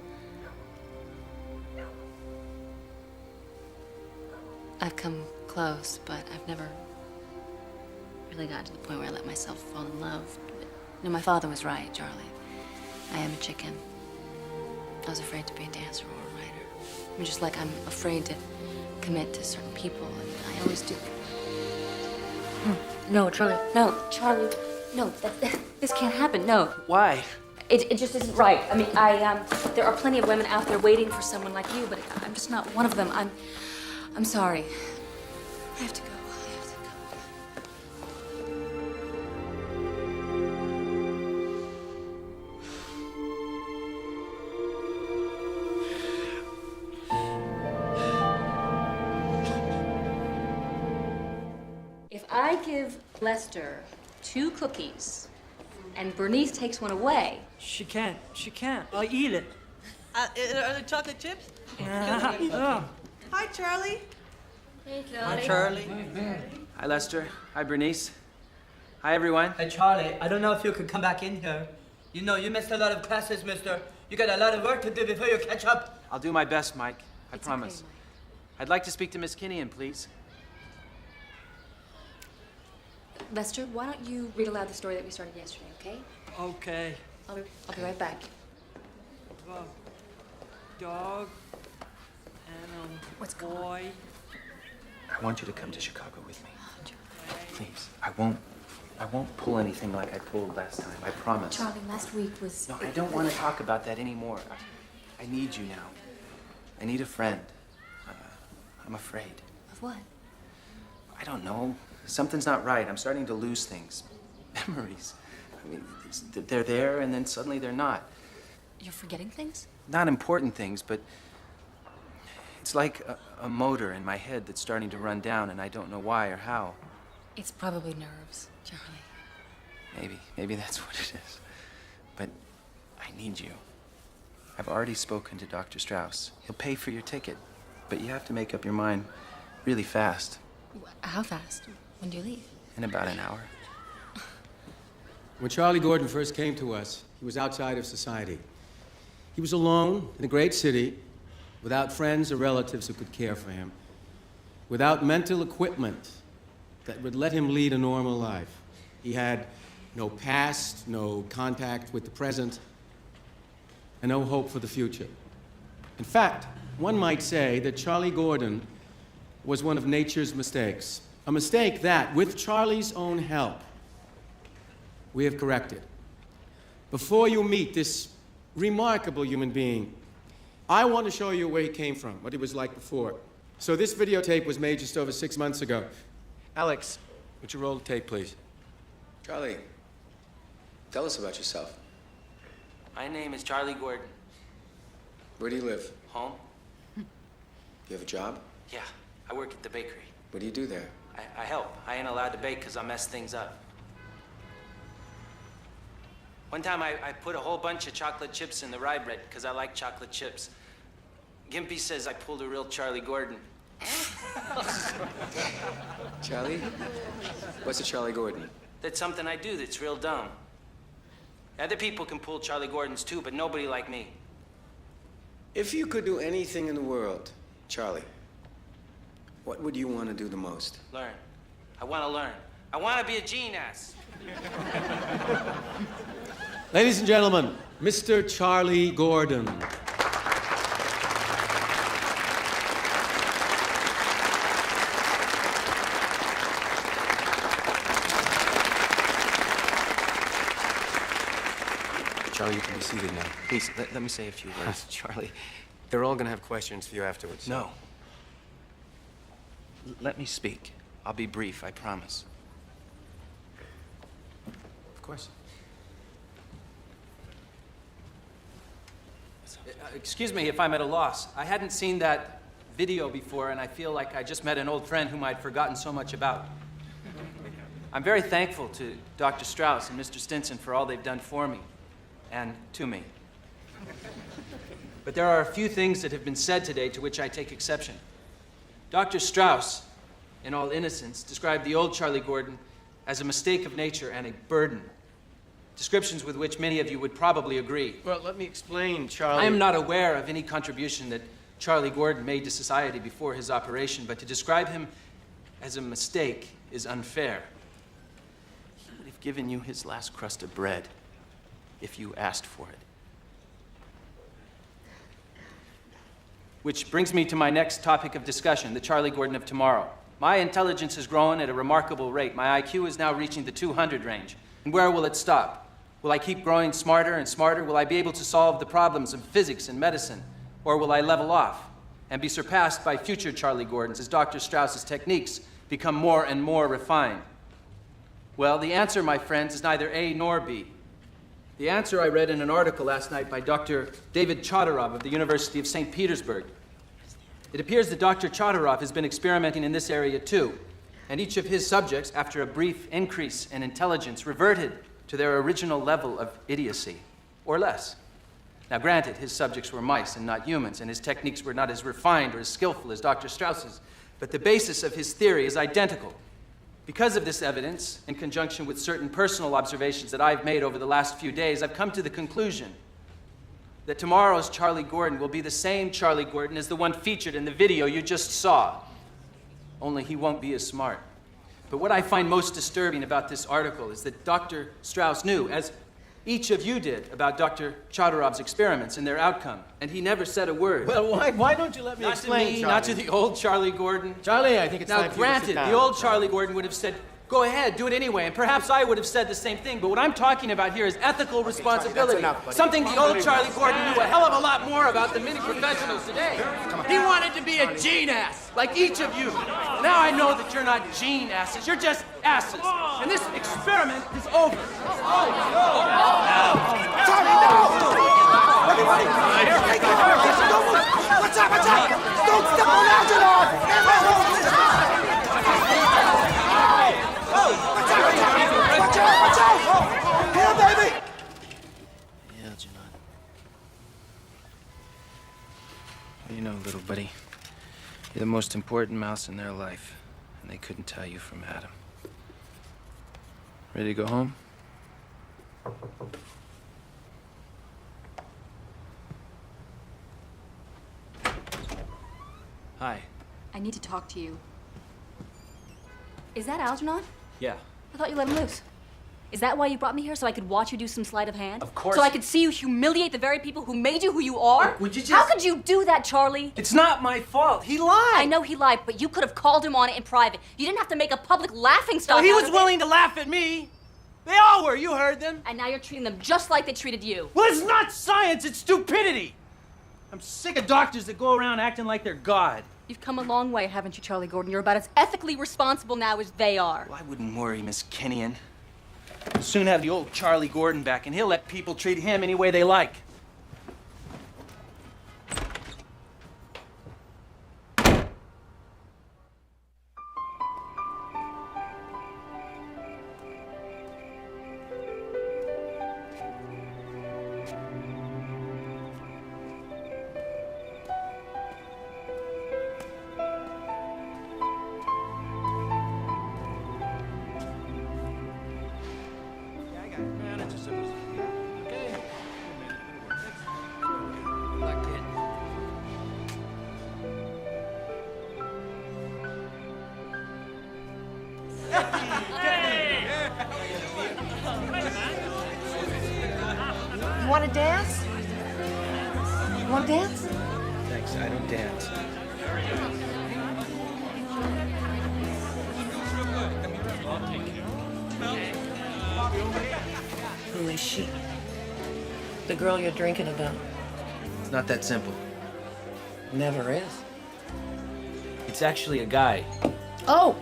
I've come close, but I've never really gotten to the point where I let myself fall in love. But, you know, my father was right, Charlie. I am a chicken. I was afraid to be a dancer or a writer. I mean, just like I'm afraid to commit to certain people, and I always do. No, Charlie. No, Charlie. No, this can't happen. No. Why? It just isn't right. I mean, there are plenty of women out there waiting for someone like you, but I'm just not one of them. I'm sorry. I have to go. If I give Lester 2 cookies and Bernice takes one away. She can't. I'll eat it. Are the chocolate chips? Hi, Charlie. Hey, Hi, Charlie. Hi, Lester. Hi, Bernice. Hi, everyone. Hey, Charlie, I don't know if you could come back in here. You know, you missed a lot of classes, mister. You got a lot of work to do before you catch up. I'll do my best, Mike. I It's promise. okay, Mike. I'd like to speak to Miss Kinnean, please. Lester, why don't you read aloud the story that we started yesterday, okay? Okay. I'll be right back. Dog and What's boy. I want you to come to Chicago with me. Please. I won't pull anything like I pulled last time. I promise. Charlie, last week was... No, I don't want to talk about that anymore. I need you now. I need a friend. I'm afraid. Of what? I don't know. Something's not right. I'm starting to lose things. Memories. I mean, they're there and then suddenly they're not. You're forgetting things? Not important things, but it's like a motor in my head that's starting to run down and I don't know why or how. It's probably nerves, Charlie. Maybe that's what it is. But I need you. I've already spoken to Dr. Strauss. He'll pay for your ticket, but you have to make up your mind really fast. How fast? When do you leave? In about an hour. When Charlie Gordon first came to us, he was outside of society. He was alone in a great city, without friends or relatives who could care for him, without mental equipment that would let him lead a normal life. He had no past, no contact with the present, and no hope for the future. In fact, one might say that Charlie Gordon was one of nature's mistakes. A mistake that, with Charlie's own help, we have corrected. Before you meet this remarkable human being, I want to show you where he came from, what he was like before. So this videotape was made just over 6 months ago. Alex, would you roll the tape, please? Charlie, tell us about yourself. My name is Charlie Gordon. Where do you live? Home? You have a job? Yeah, I work at the bakery. What do you do there? I help. I ain't allowed to bake because I mess things up. One time I put a whole bunch of chocolate chips in the rye bread because I like chocolate chips. Gimpy says I pulled a real Charlie Gordon. Charlie? What's a Charlie Gordon? That's something I do that's real dumb. Other people can pull Charlie Gordons too, but nobody like me. If you could do anything in the world, Charlie, what would you want to do the most? Learn. I want to learn. I want to be a genius. Ladies and gentlemen, Mr. Charlie Gordon. Charlie, you can be seated now. Please, let me say a few words. Charlie, they're all gonna have questions for you afterwards. No. Let me speak. I'll be brief, I promise. Of course. Excuse me if I'm at a loss. I hadn't seen that video before, and I feel like I just met an old friend whom I'd forgotten so much about. I'm very thankful to Dr. Strauss and Mr. Stinson for all they've done for me and to me. But there are a few things that have been said today to which I take exception. Dr. Strauss, in all innocence, described the old Charlie Gordon as a mistake of nature and a burden. Descriptions with which many of you would probably agree. Well, let me explain, Charlie. I am not aware of any contribution that Charlie Gordon made to society before his operation, but to describe him as a mistake is unfair. He would have given you his last crust of bread if you asked for it. Which brings me to my next topic of discussion, the Charlie Gordon of tomorrow. My intelligence has grown at a remarkable rate. My IQ is now reaching the 200 range. And where will it stop? Will I keep growing smarter and smarter? Will I be able to solve the problems of physics and medicine? Or will I level off and be surpassed by future Charlie Gordons as Dr. Strauss's techniques become more and more refined? Well, the answer, my friends, is neither A nor B. The answer I read in an article last night by Dr. David Chodorov of the University of St. Petersburg. It appears that Dr. Chodorov has been experimenting in this area too, and each of his subjects, after a brief increase in intelligence, reverted to their original level of idiocy, or less. Now, granted, his subjects were mice and not humans, and his techniques were not as refined or as skillful as Dr. Strauss's, but the basis of his theory is identical. Because of this evidence, in conjunction with certain personal observations that I've made over the last few days, I've come to the conclusion that tomorrow's Charlie Gordon will be the same Charlie Gordon as the one featured in the video you just saw. Only he won't be as smart. But what I find most disturbing about this article is that Dr. Strauss knew, as each of you did, about Dr. Chodorov's experiments and their outcome, and he never said a word. Well, why don't you let me explain, Not to me, Charlie? not to the old Charlie Gordon. Charlie, I think it's now, time for you to sit granted, down. the old Charlie Gordon would have said, go ahead, do it anyway, and perhaps I would have said the same thing, but what I'm talking about here is ethical responsibility. enough, buddy. Something the old Charlie Gordon knew a hell of a lot more about than many professionals today. He wanted to be a gene-ass, like each of you. Now I know that you're not gene-asses, you're just asses. And this experiment is over. Everybody, watch out, watch out! Don't step on Algernon! Watch out! Here, baby! Yeah, Algernon. Well, you know, little buddy, you're the most important mouse in their life, and they couldn't tell you from Adam. Ready to go home? Hi. I need to talk to you. Is that Algernon? Yeah. I thought you let him loose. Is that why you brought me here, so I could watch you do some sleight of hand? Of course. So I could see you humiliate the very people who made you who you are? Look, would you just... How could you do that, Charlie? It's not my fault. He lied. I know he lied, but you could have called him on it in private. You didn't have to make a public laughingstock Well, he out was of willing to laugh at me. They all were. You heard them. And now you're treating them just like they treated you. Well, it's not science. It's stupidity. I'm sick of doctors that go around acting like they're God. You've come a long way, haven't you, Charlie Gordon? You're about as ethically responsible now as they are. Well, I wouldn't worry, Miss Kenyon. We'll soon have the old Charlie Gordon back, and he'll let people treat him any way they like. want to dance? You want to dance? Thanks, I don't dance. Who is she? The girl you're drinking about. It's not that simple. Never is. It's actually a guy. Oh,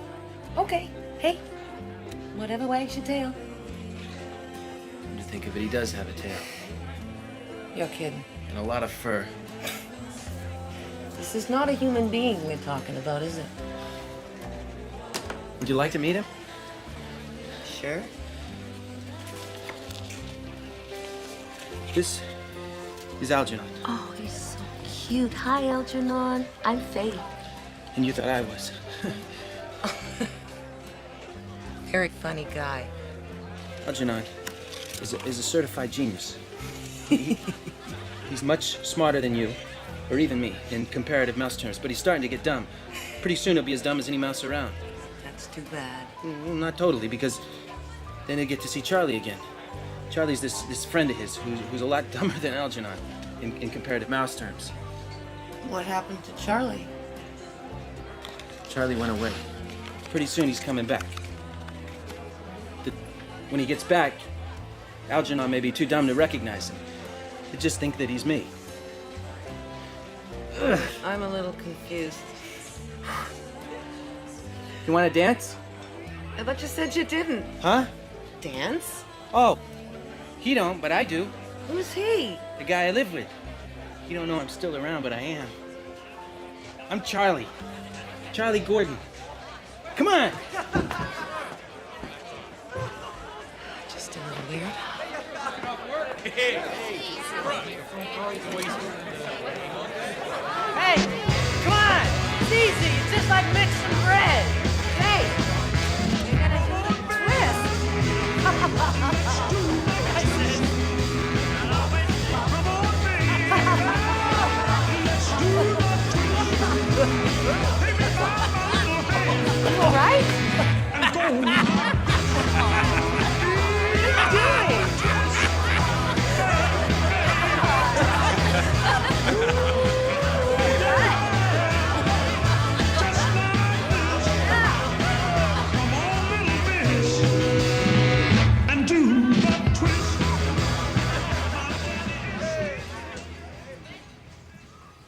okay. Hey, whatever wags your tail. Come to think of it, he does have a tail. You're kidding. And a lot of fur. This is not a human being we're talking about, is it? Would you like to meet him? Sure. This is Algernon. Oh, he's so cute. Hi, Algernon. I'm Faye. And you thought I was. Very funny guy. Algernon is a certified genius. He's much smarter than you, or even me, in comparative mouse terms, but he's starting to get dumb. Pretty soon he'll be as dumb as any mouse around. That's too bad. Well, not totally, because then he'll get to see Charlie again. Charlie's this friend of his who's a lot dumber than Algernon in comparative mouse terms. What happened to Charlie? Charlie went away. Pretty soon he's coming back. When he gets back, Algernon may be too dumb to recognize him. He'll just think that he's me. Ugh. I'm a little confused. You want to dance? I thought you said you didn't. Huh? Dance? Oh, he don't, but I do. Who's he? The guy I live with. You don't know I'm still around, but I am. I'm Charlie. Charlie Gordon. Come on! Just a little weird. Hey, come on! It's easy. It's just like mixing bread. Hey! You're gonna do the twist. You all right?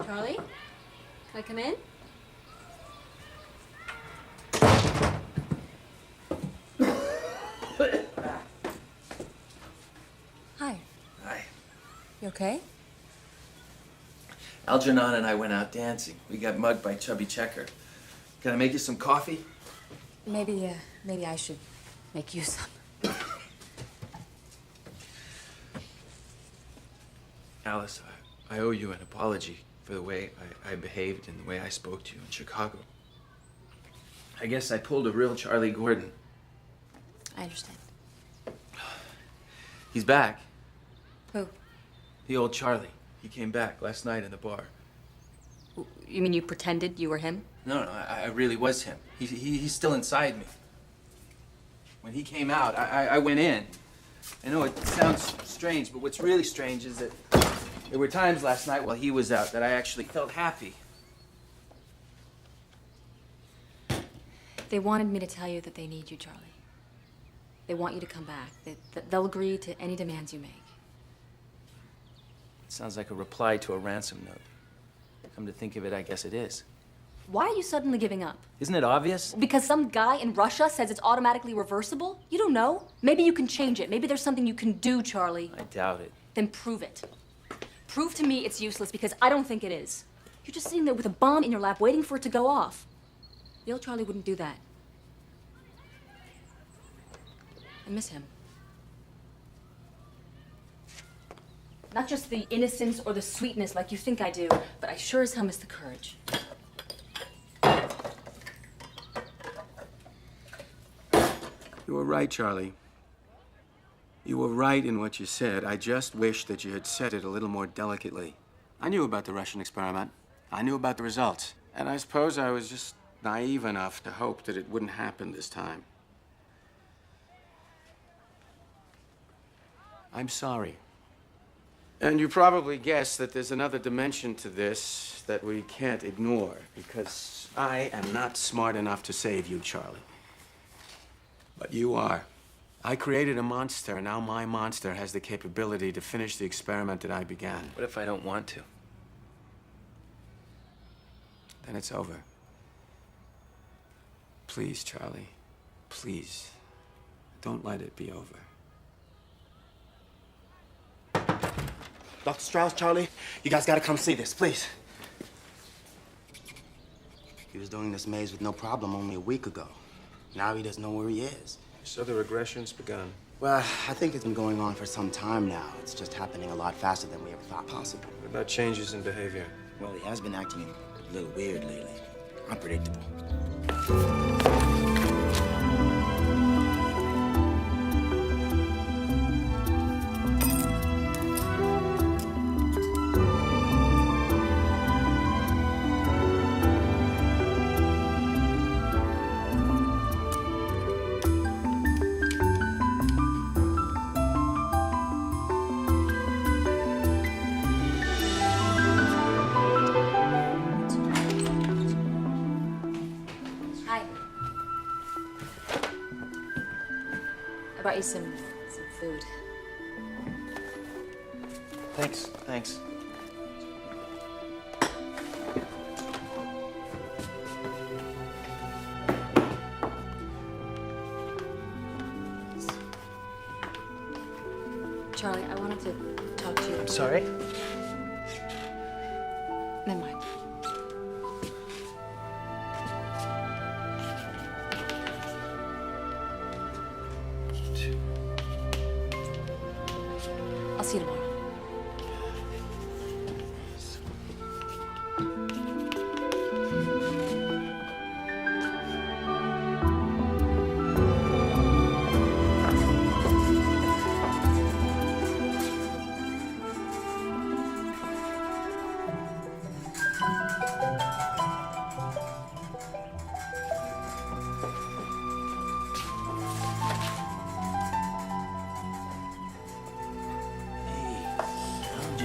Charlie? Can I come in? Hi. Hi. You okay? Algernon and I went out dancing. We got mugged by Chubby Checker. Can I make you some coffee? Maybe I should make you some. Alice, I owe you an apology for the way I behaved and the way I spoke to you in Chicago. I guess I pulled a real Charlie Gordon. I understand. He's back. Who? The old Charlie. He came back last night in the bar. You mean you pretended you were him? No, I really was him. He's still inside me. When he came out, I went in. I know it sounds strange, but what's really strange is that there were times last night while he was out that I actually felt happy. They wanted me to tell you that they need you, Charlie. They want you to come back. They'll agree to any demands you make. It sounds like a reply to a ransom note. Come to think of it, I guess it is. Why are you suddenly giving up? Isn't it obvious? Because some guy in Russia says it's automatically reversible? You don't know. Maybe you can change it. Maybe there's something you can do, Charlie. I doubt it. Then prove it. Prove to me it's useless, because I don't think it is. You're just sitting there with a bomb in your lap waiting for it to go off. The old Charlie wouldn't do that. I miss him. Not just the innocence or the sweetness like you think I do, but I sure as hell miss the courage. You were right, Charlie. You were right in what you said. I just wish that you had said it a little more delicately. I knew about the Russian experiment. I knew about the results. And I suppose I was just naive enough to hope that it wouldn't happen this time. I'm sorry. And you probably guess that there's another dimension to this that we can't ignore, because I am not smart enough to save you, Charlie. But you are. I created a monster, and now my monster has the capability to finish the experiment that I began. What if I don't want to? Then it's over. Please, Charlie. Please. Don't let it be over. Dr. Strauss, Charlie, you guys gotta come see this, please. He was doing this maze with no problem only a week ago. Now he doesn't know where he is. So the regression's begun. Well, I think it's been going on for some time now. It's just happening a lot faster than we ever thought possible. What about changes in behavior? Well, he has been acting a little weird lately. Unpredictable. Hi. I brought you some food. Thanks. Charlie, I wanted to talk to you. Sorry? Never mind. I'll see you tomorrow.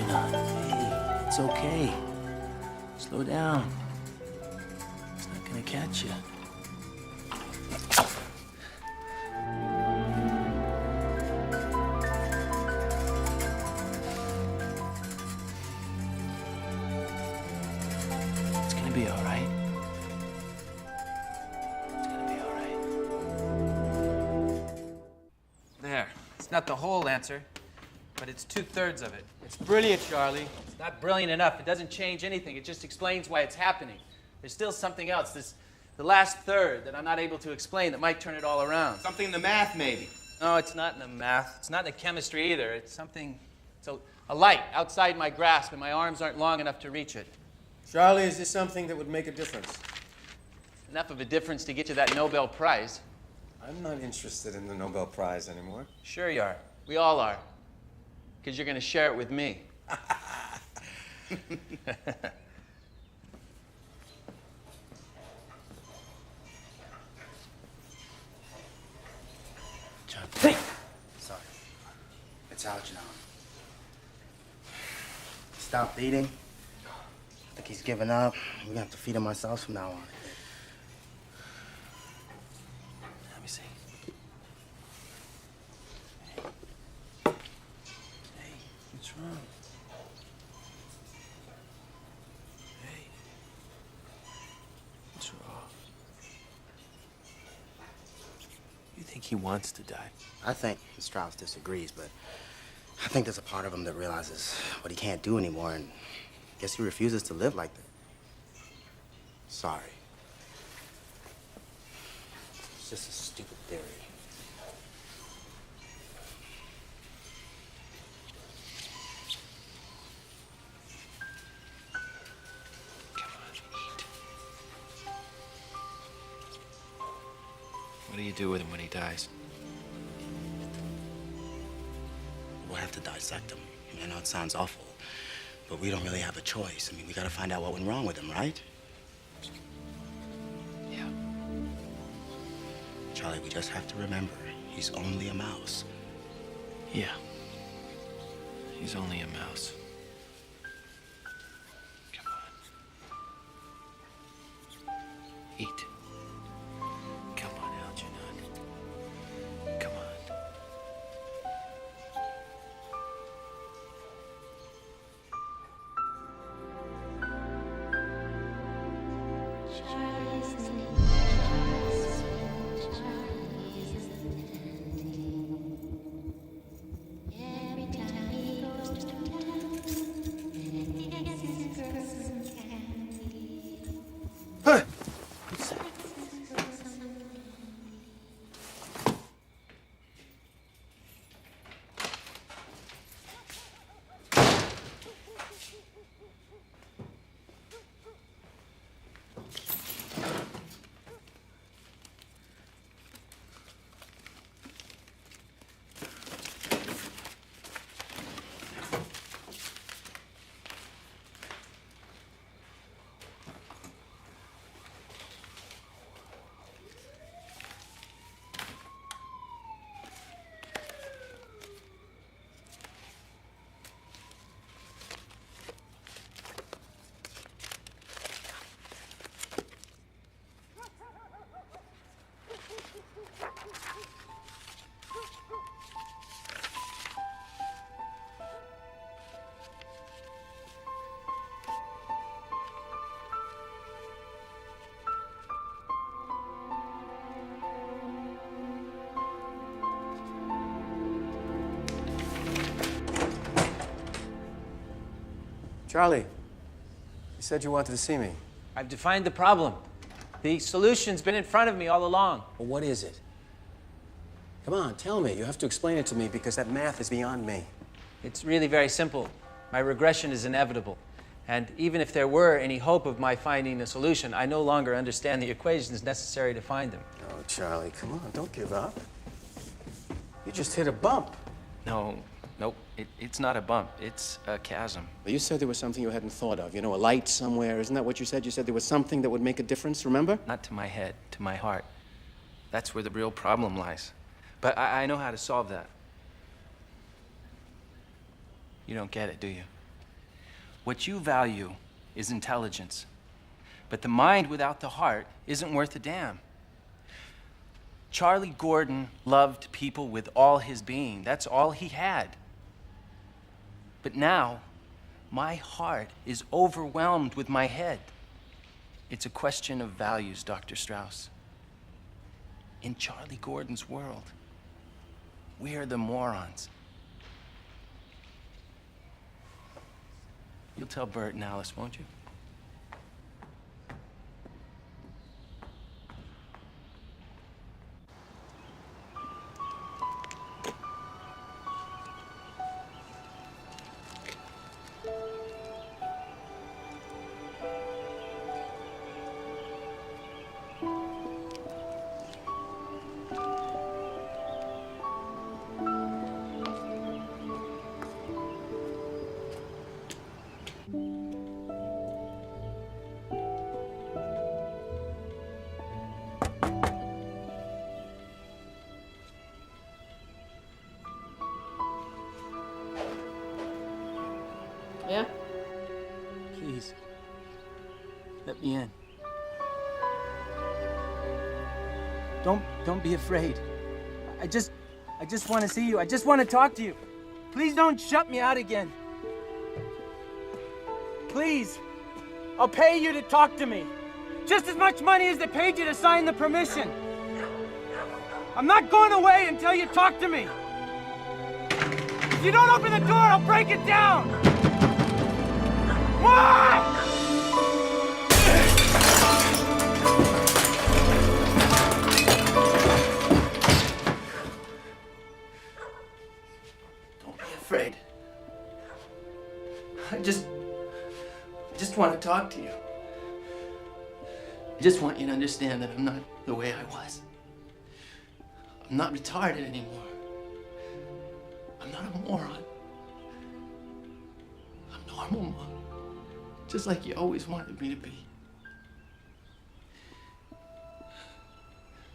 Algernon, hey, it's okay. Slow down. It's not gonna catch you. It's gonna be all right. It's gonna be all right. There. It's not the whole answer, but it's 2/3 of it. It's brilliant, Charlie. It's not brilliant enough. It doesn't change anything. It just explains why it's happening. There's still something else. The last third that I'm not able to explain that might turn it all around. Something in the math, maybe. No, it's not in the math. It's not in the chemistry either. It's something, it's a light outside my grasp, and my arms aren't long enough to reach it. Charlie, is this something that would make a difference? Enough of a difference to get you that Nobel Prize. I'm not interested in the Nobel Prize anymore. Sure you are. We all are. Because you're going to share it with me. John. Hey! Sorry. It's Algernon. Stop eating. I think he's given up. We're gonna have to feed him ourselves from now on. Let me see. Hey, what's wrong? Hey, what's wrong? You think he wants to die? I think Strauss disagrees, but I think there's a part of him that realizes what he can't do anymore, and I guess he refuses to live like that. Sorry. It's just a stupid theory. What do you do with him when he dies? We'll have to dissect him. I know it sounds awful, but we don't really have a choice. I mean, we gotta find out what went wrong with him, right? Yeah. Charlie, we just have to remember, he's only a mouse. Yeah. He's only a mouse. Come on. Eat. Come on, Algernon. Come on. Charlie, you said you wanted to see me. I've defined the problem. The solution's been in front of me all along. Well, what is it? Come on, tell me. You have to explain it to me because that math is beyond me. It's really very simple. My regression is inevitable. And even if there were any hope of my finding a solution, I no longer understand the equations necessary to find them. Oh, Charlie, come on, don't give up. You just hit a bump. No, nope. It's not a bump. It's a chasm. Well, you said there was something you hadn't thought of. You know, a light somewhere. Isn't that what you said? You said there was something that would make a difference, remember? Not to my head, to my heart. That's where the real problem lies. But I know how to solve that. You don't get it, do you? What you value is intelligence. But the mind without the heart isn't worth a damn. Charlie Gordon loved people with all his being. That's all he had. But now, my heart is overwhelmed with my head. It's a question of values, Dr. Strauss. In Charlie Gordon's world, we are the morons. You'll tell Bert and Alice, won't you? Yeah? Please, let me in. Don't be afraid. I just want to see you. I just want to talk to you. Please don't shut me out again. Please, I'll pay you to talk to me. Just as much money as they paid you to sign the permission. I'm not going away until you talk to me. If you don't open the door, I'll break it down. What? Don't be afraid. I just want to talk to you. I just want you to understand that I'm not the way I was. I'm not retarded anymore. I'm not a moron. I'm normal, Mom. Just like you always wanted me to be.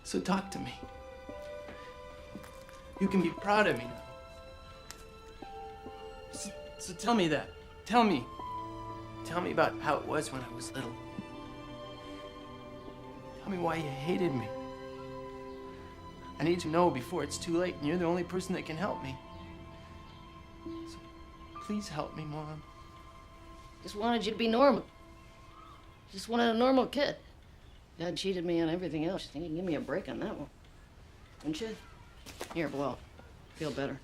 So talk to me. You can be proud of me now. So tell me that. Tell me. Tell me about how it was when I was little. Tell me why you hated me. I need to know before it's too late, and you're the only person that can help me. So please help me, Mom. Just wanted you to be normal. Just wanted a normal kid. Dad cheated me on everything else. You think you can give me a break on that one? Wouldn't you? Here, blow. Feel better.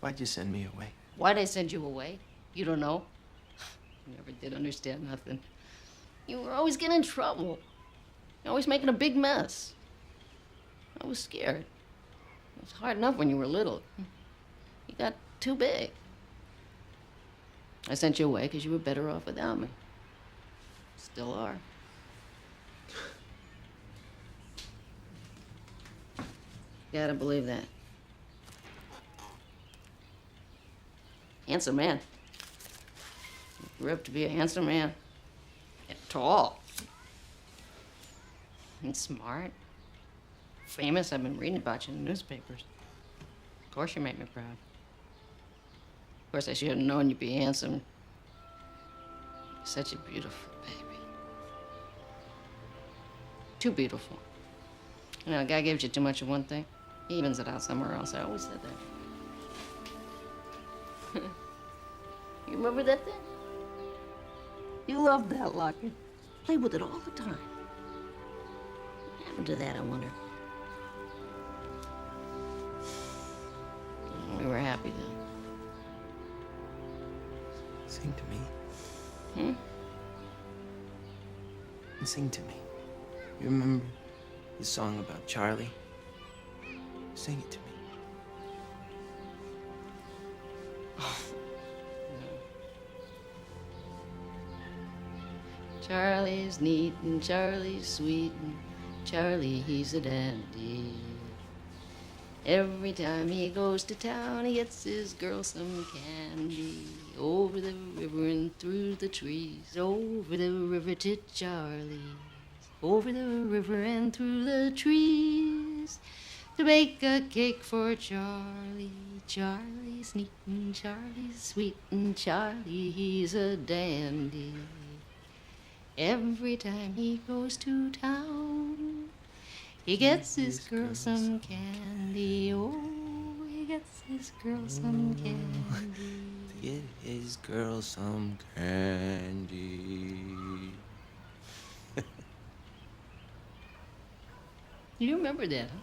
Why'd you send me away? Why'd I send you away? You don't know? You never did understand nothing. You were always getting in trouble. You're always making a big mess. I was scared. It was hard enough when you were little. You got too big. I sent you away because you were better off without me. Still are. You gotta believe that. Handsome man. Grew up to be a handsome man. And tall. And smart. Famous. I've been reading about you in the newspapers. Of course you make me proud. Of course I should have known you'd be handsome. You're such a beautiful baby. Too beautiful. You know, a guy gives you too much of one thing, he evens it out somewhere else. I always said that. You remember that thing? You loved that locket. Played with it all the time. What happened to that, I wonder? We were happy then. Sing to me. Sing to me. You remember the song about Charlie? Sing it to me. Charlie's neat and Charlie's sweet and Charlie, he's a dandy. Every time he goes to town, he gets his girl some candy. Over the river and through the trees, over the river to Charlie's. Over the river and through the trees, to bake a cake for Charlie. Charlie's neat and Charlie's sweet and Charlie, he's a dandy. Every time he goes to town, he gets his girl some candy. Oh, he gets his girl some candy. To get his girl some candy. You remember that, huh?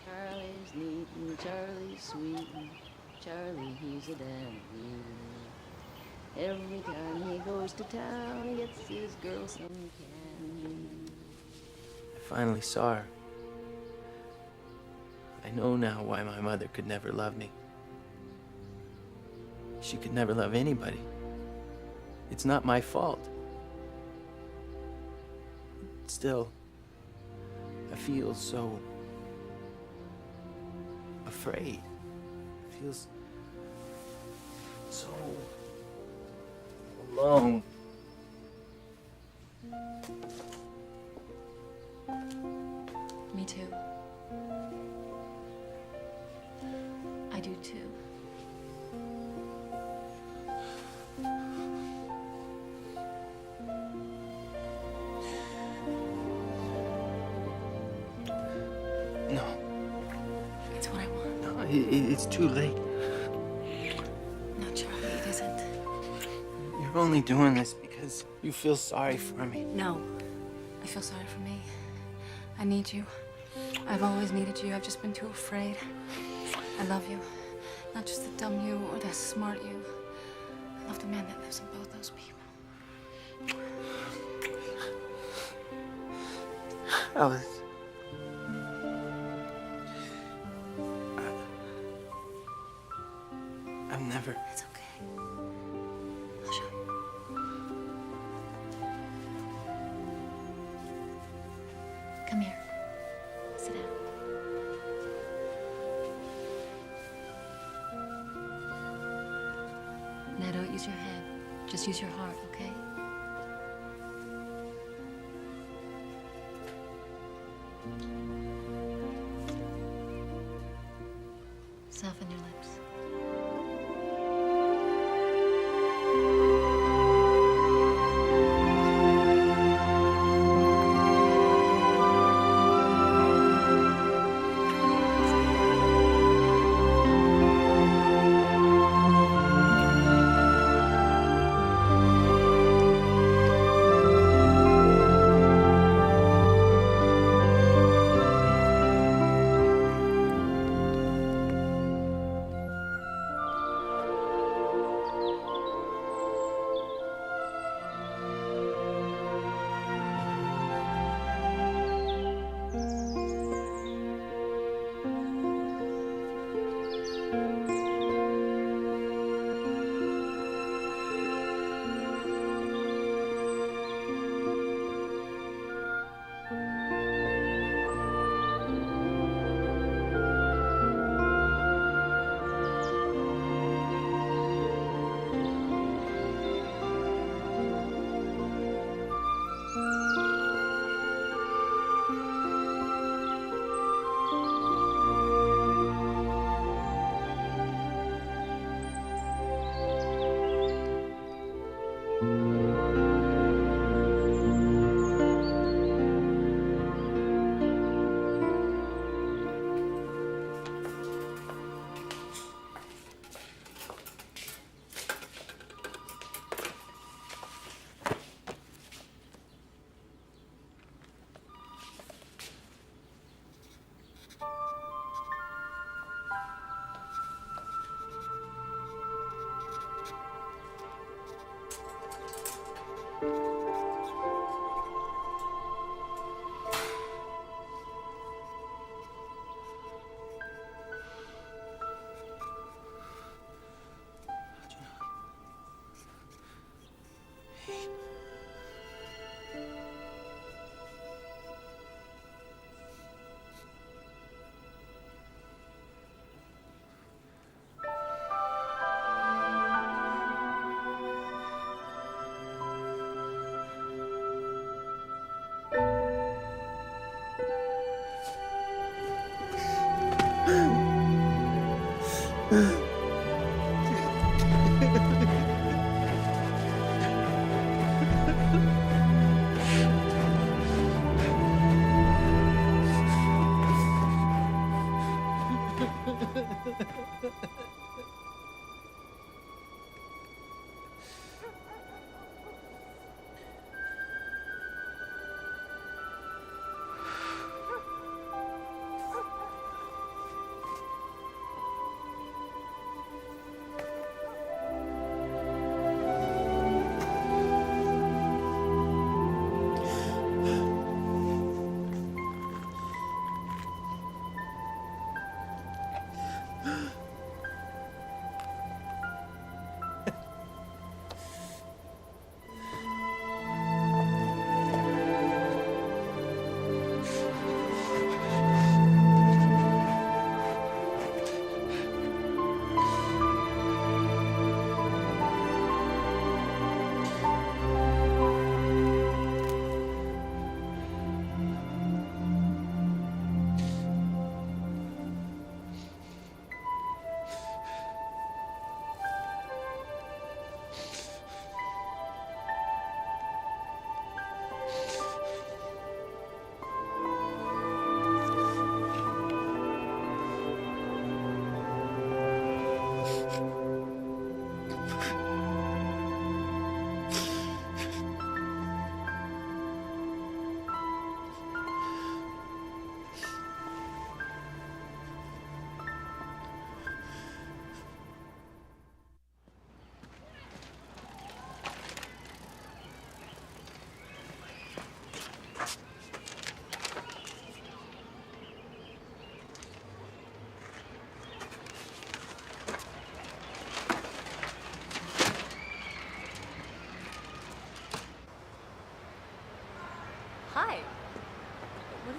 Charlie's neat and Charlie's sweet and Charlie, he's a dandy. Every time he goes to town, he gets his girl some candy. I finally saw her. I know now why my mother could never love me. She could never love anybody. It's not my fault. Still, I feel so afraid. It feels so alone. Me too. I do too. No. It's what I want. No, it's too late. No, Charlie, it isn't. You're only doing this because you feel sorry for me. No. I feel sorry for me. I need you. I've always needed you. I've just been too afraid. I love you. Not just the dumb you or the smart you. I love the man that lives in both those people. Alice. I've never... It's okay. I'll show you. Come here. Sit down. Now don't use your head. Just use your heart, okay? Soften your lips.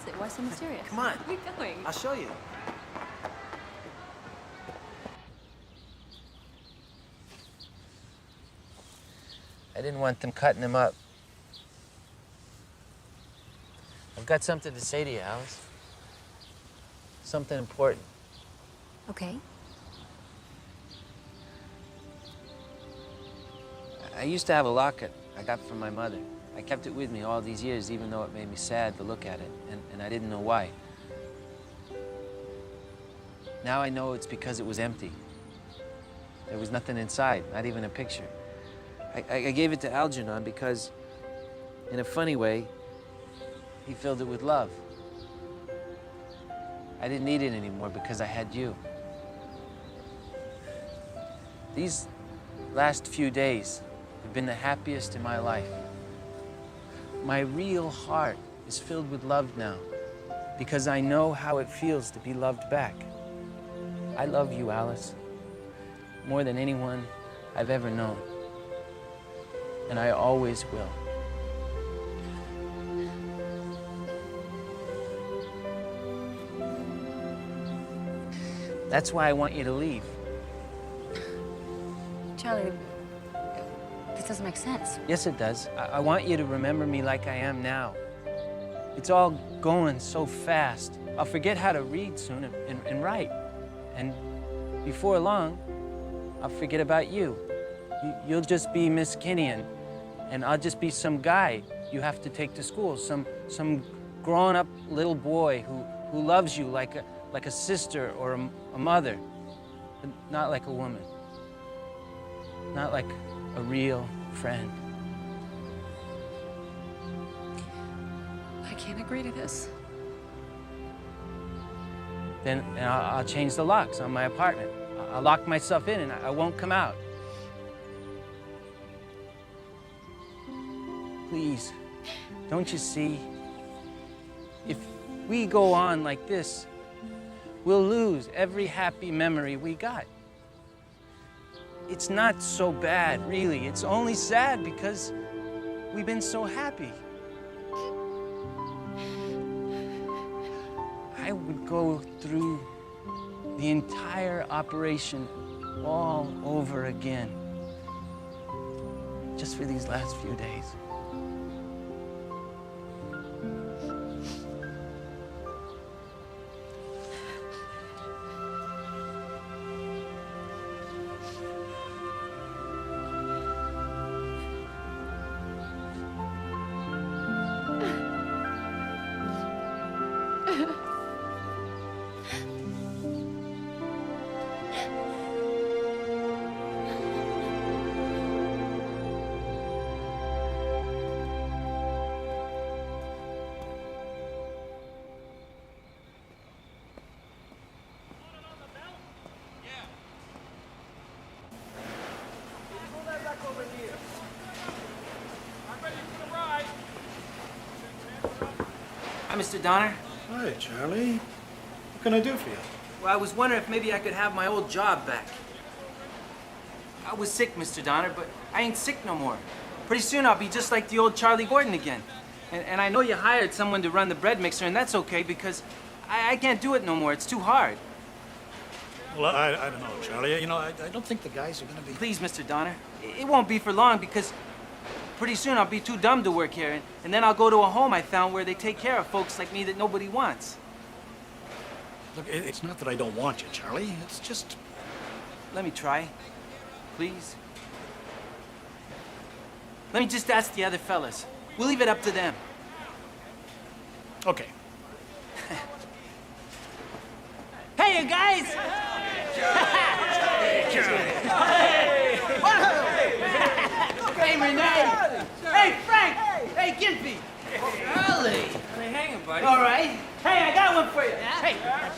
it? Why so mysterious? Come on. Where are we going? I'll show you. I didn't want them cutting him up. I've got something to say to you, Alice. Something important. Okay. I used to have a locket I got from my mother. I kept it with me all these years, even though it made me sad to look at it, and I didn't know why. Now I know it's because it was empty. There was nothing inside, not even a picture. I gave it to Algernon because, in a funny way, he filled it with love. I didn't need it anymore because I had you. These last few days have been the happiest in my life. My real heart is filled with love now because I know how it feels to be loved back. I love you, Alice, more than anyone I've ever known. And I always will. That's why I want you to leave. Charlie, this doesn't make sense. Yes, it does. I want you to remember me like I am now. It's all going so fast. I'll forget how to read soon and write. And before long, I'll forget about you. You'll just be Miss Kinnian, and I'll just be some guy you have to take to school, some grown-up little boy who loves you like a sister or a mother, but not like a woman, not like a real friend. I can't agree to this. Then I'll change the locks on my apartment. I'll lock myself in and I won't come out. Please, don't you see? If we go on like this, we'll lose every happy memory we got. It's not so bad, really. It's only sad because we've been so happy. I would go through the entire operation all over again, just for these last few days. Hi, Mr. Donner. Hi, Charlie. What can I do for you? Well, I was wondering if maybe I could have my old job back. I was sick, Mr. Donner, but I ain't sick no more. Pretty soon I'll be just like the old Charlie Gordon again. And I know you hired someone to run the bread mixer, and that's okay because I can't do it no more. It's too hard. Well, I don't know, Charlie. You know, I don't think the guys are going to be... Please, Mr. Donner. It won't be for long because pretty soon I'll be too dumb to work here, and then I'll go to a home I found where they take care of folks like me that nobody wants. Look, it's not that I don't want you, Charlie. It's just... Let me try, please. Let me just ask the other fellas. We'll leave it up to them. Okay. Hey, you guys! Hey, Renee! Hey, Frank! Hey, Gimpy! Charlie! How they hanging, buddy? All right. Hey, I got one for you.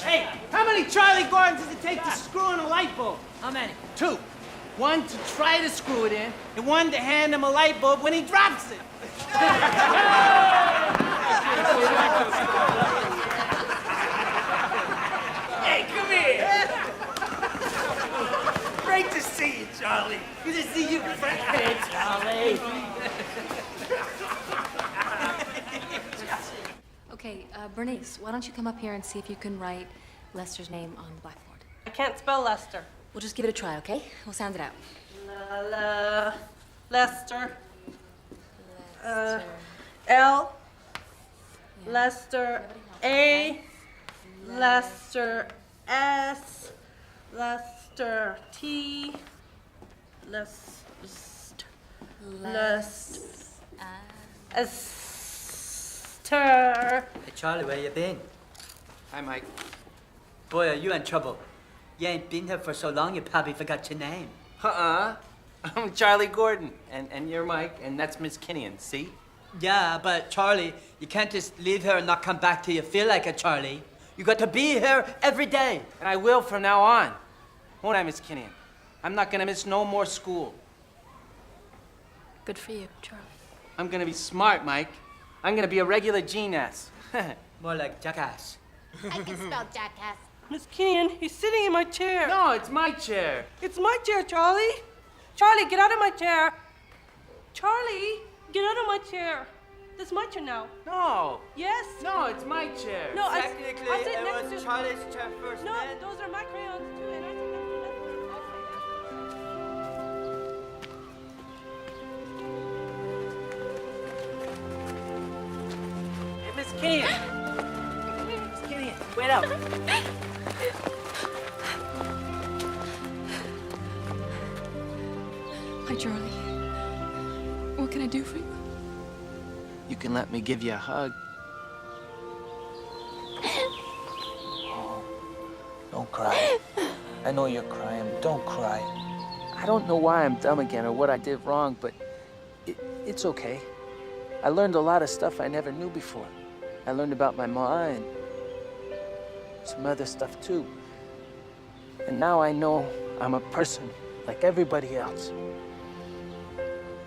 Hey, how many Charlie Gordons does it take to screw in a light bulb? How many? 2. One to try to screw it in, and one to hand him a light bulb when he drops it. Hey, come here! Great to see you, Charlie. Good to see you, Frank. Hey, Charlie. Okay, Bernice, why don't you come up here and see if you can write Lester's name on the blackboard? I can't spell Lester. We'll just give it a try, okay? We'll sound it out. Lester. L. Lester. A. Lester. S. Lester. T. Lester. Esther. Hey, Charlie, where you been? Hi, Mike. Boy, are you in trouble. You ain't been here for so long, you probably forgot your name. I'm Charlie Gordon, and you're Mike, and that's Miss Kinnian, see? Yeah, but Charlie, you can't just leave here and not come back till you feel like it, Charlie. You got to be here every day. And I will from now on. Won't I, Miss Kinnian? I'm not gonna miss no more school. Good for you, Charlie. I'm gonna be smart, Mike. I'm gonna be a regular genius. More like jackass. I can spell jackass. Miss Kinnian, he's sitting in my chair. No, it's my chair. It's my chair, Charlie. Charlie, get out of my chair. Charlie, get out of my chair. This is my chair now. No. Yes. No, it's my chair. No, Technically, I sit it next was to Charlie's chair first, No, man. those are my crayons too, and I sit next to Hey, Miss Kinnian. Miss Kinnian, wait up. Hi, Charlie. What can I do for you? You can let me give you a hug. Don't cry. I know you're crying. Don't cry. I don't know why I'm dumb again or what I did wrong, but it's okay. I learned a lot of stuff I never knew before. I learned about my ma and some other stuff too. And now I know I'm a person like everybody else.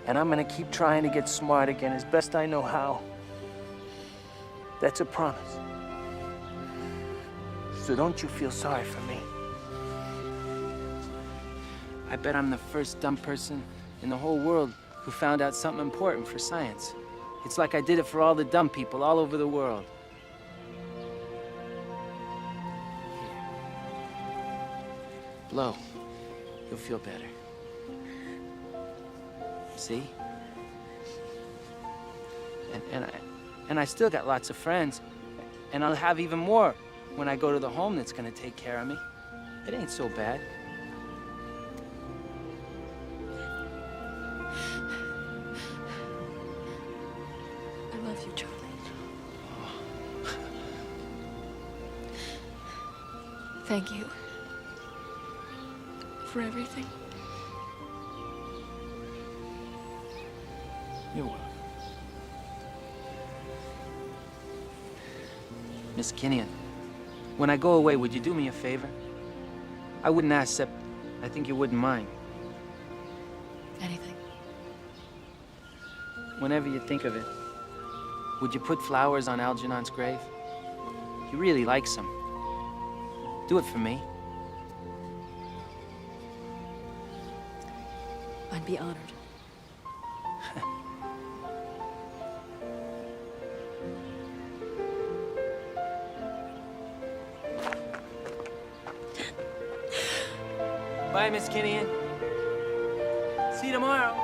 And I'm gonna keep trying to get smart again as best I know how. That's a promise. So don't you feel sorry for me. I bet I'm the first dumb person in the whole world who found out something important for science. It's like I did it for all the dumb people all over the world. Blow. You'll feel better. See? And I still got lots of friends. And I'll have even more when I go to the home that's gonna take care of me. It ain't so bad. I love you, Charlie. Thank you for everything. You're welcome. Miss Kinnian, when I go away, would you do me a favor? I wouldn't ask, except I think you wouldn't mind. Anything. Whenever you think of it, would you put flowers on Algernon's grave? He really likes them. Do it for me. I'd be honored. Bye, Miss Kinnian. See you tomorrow.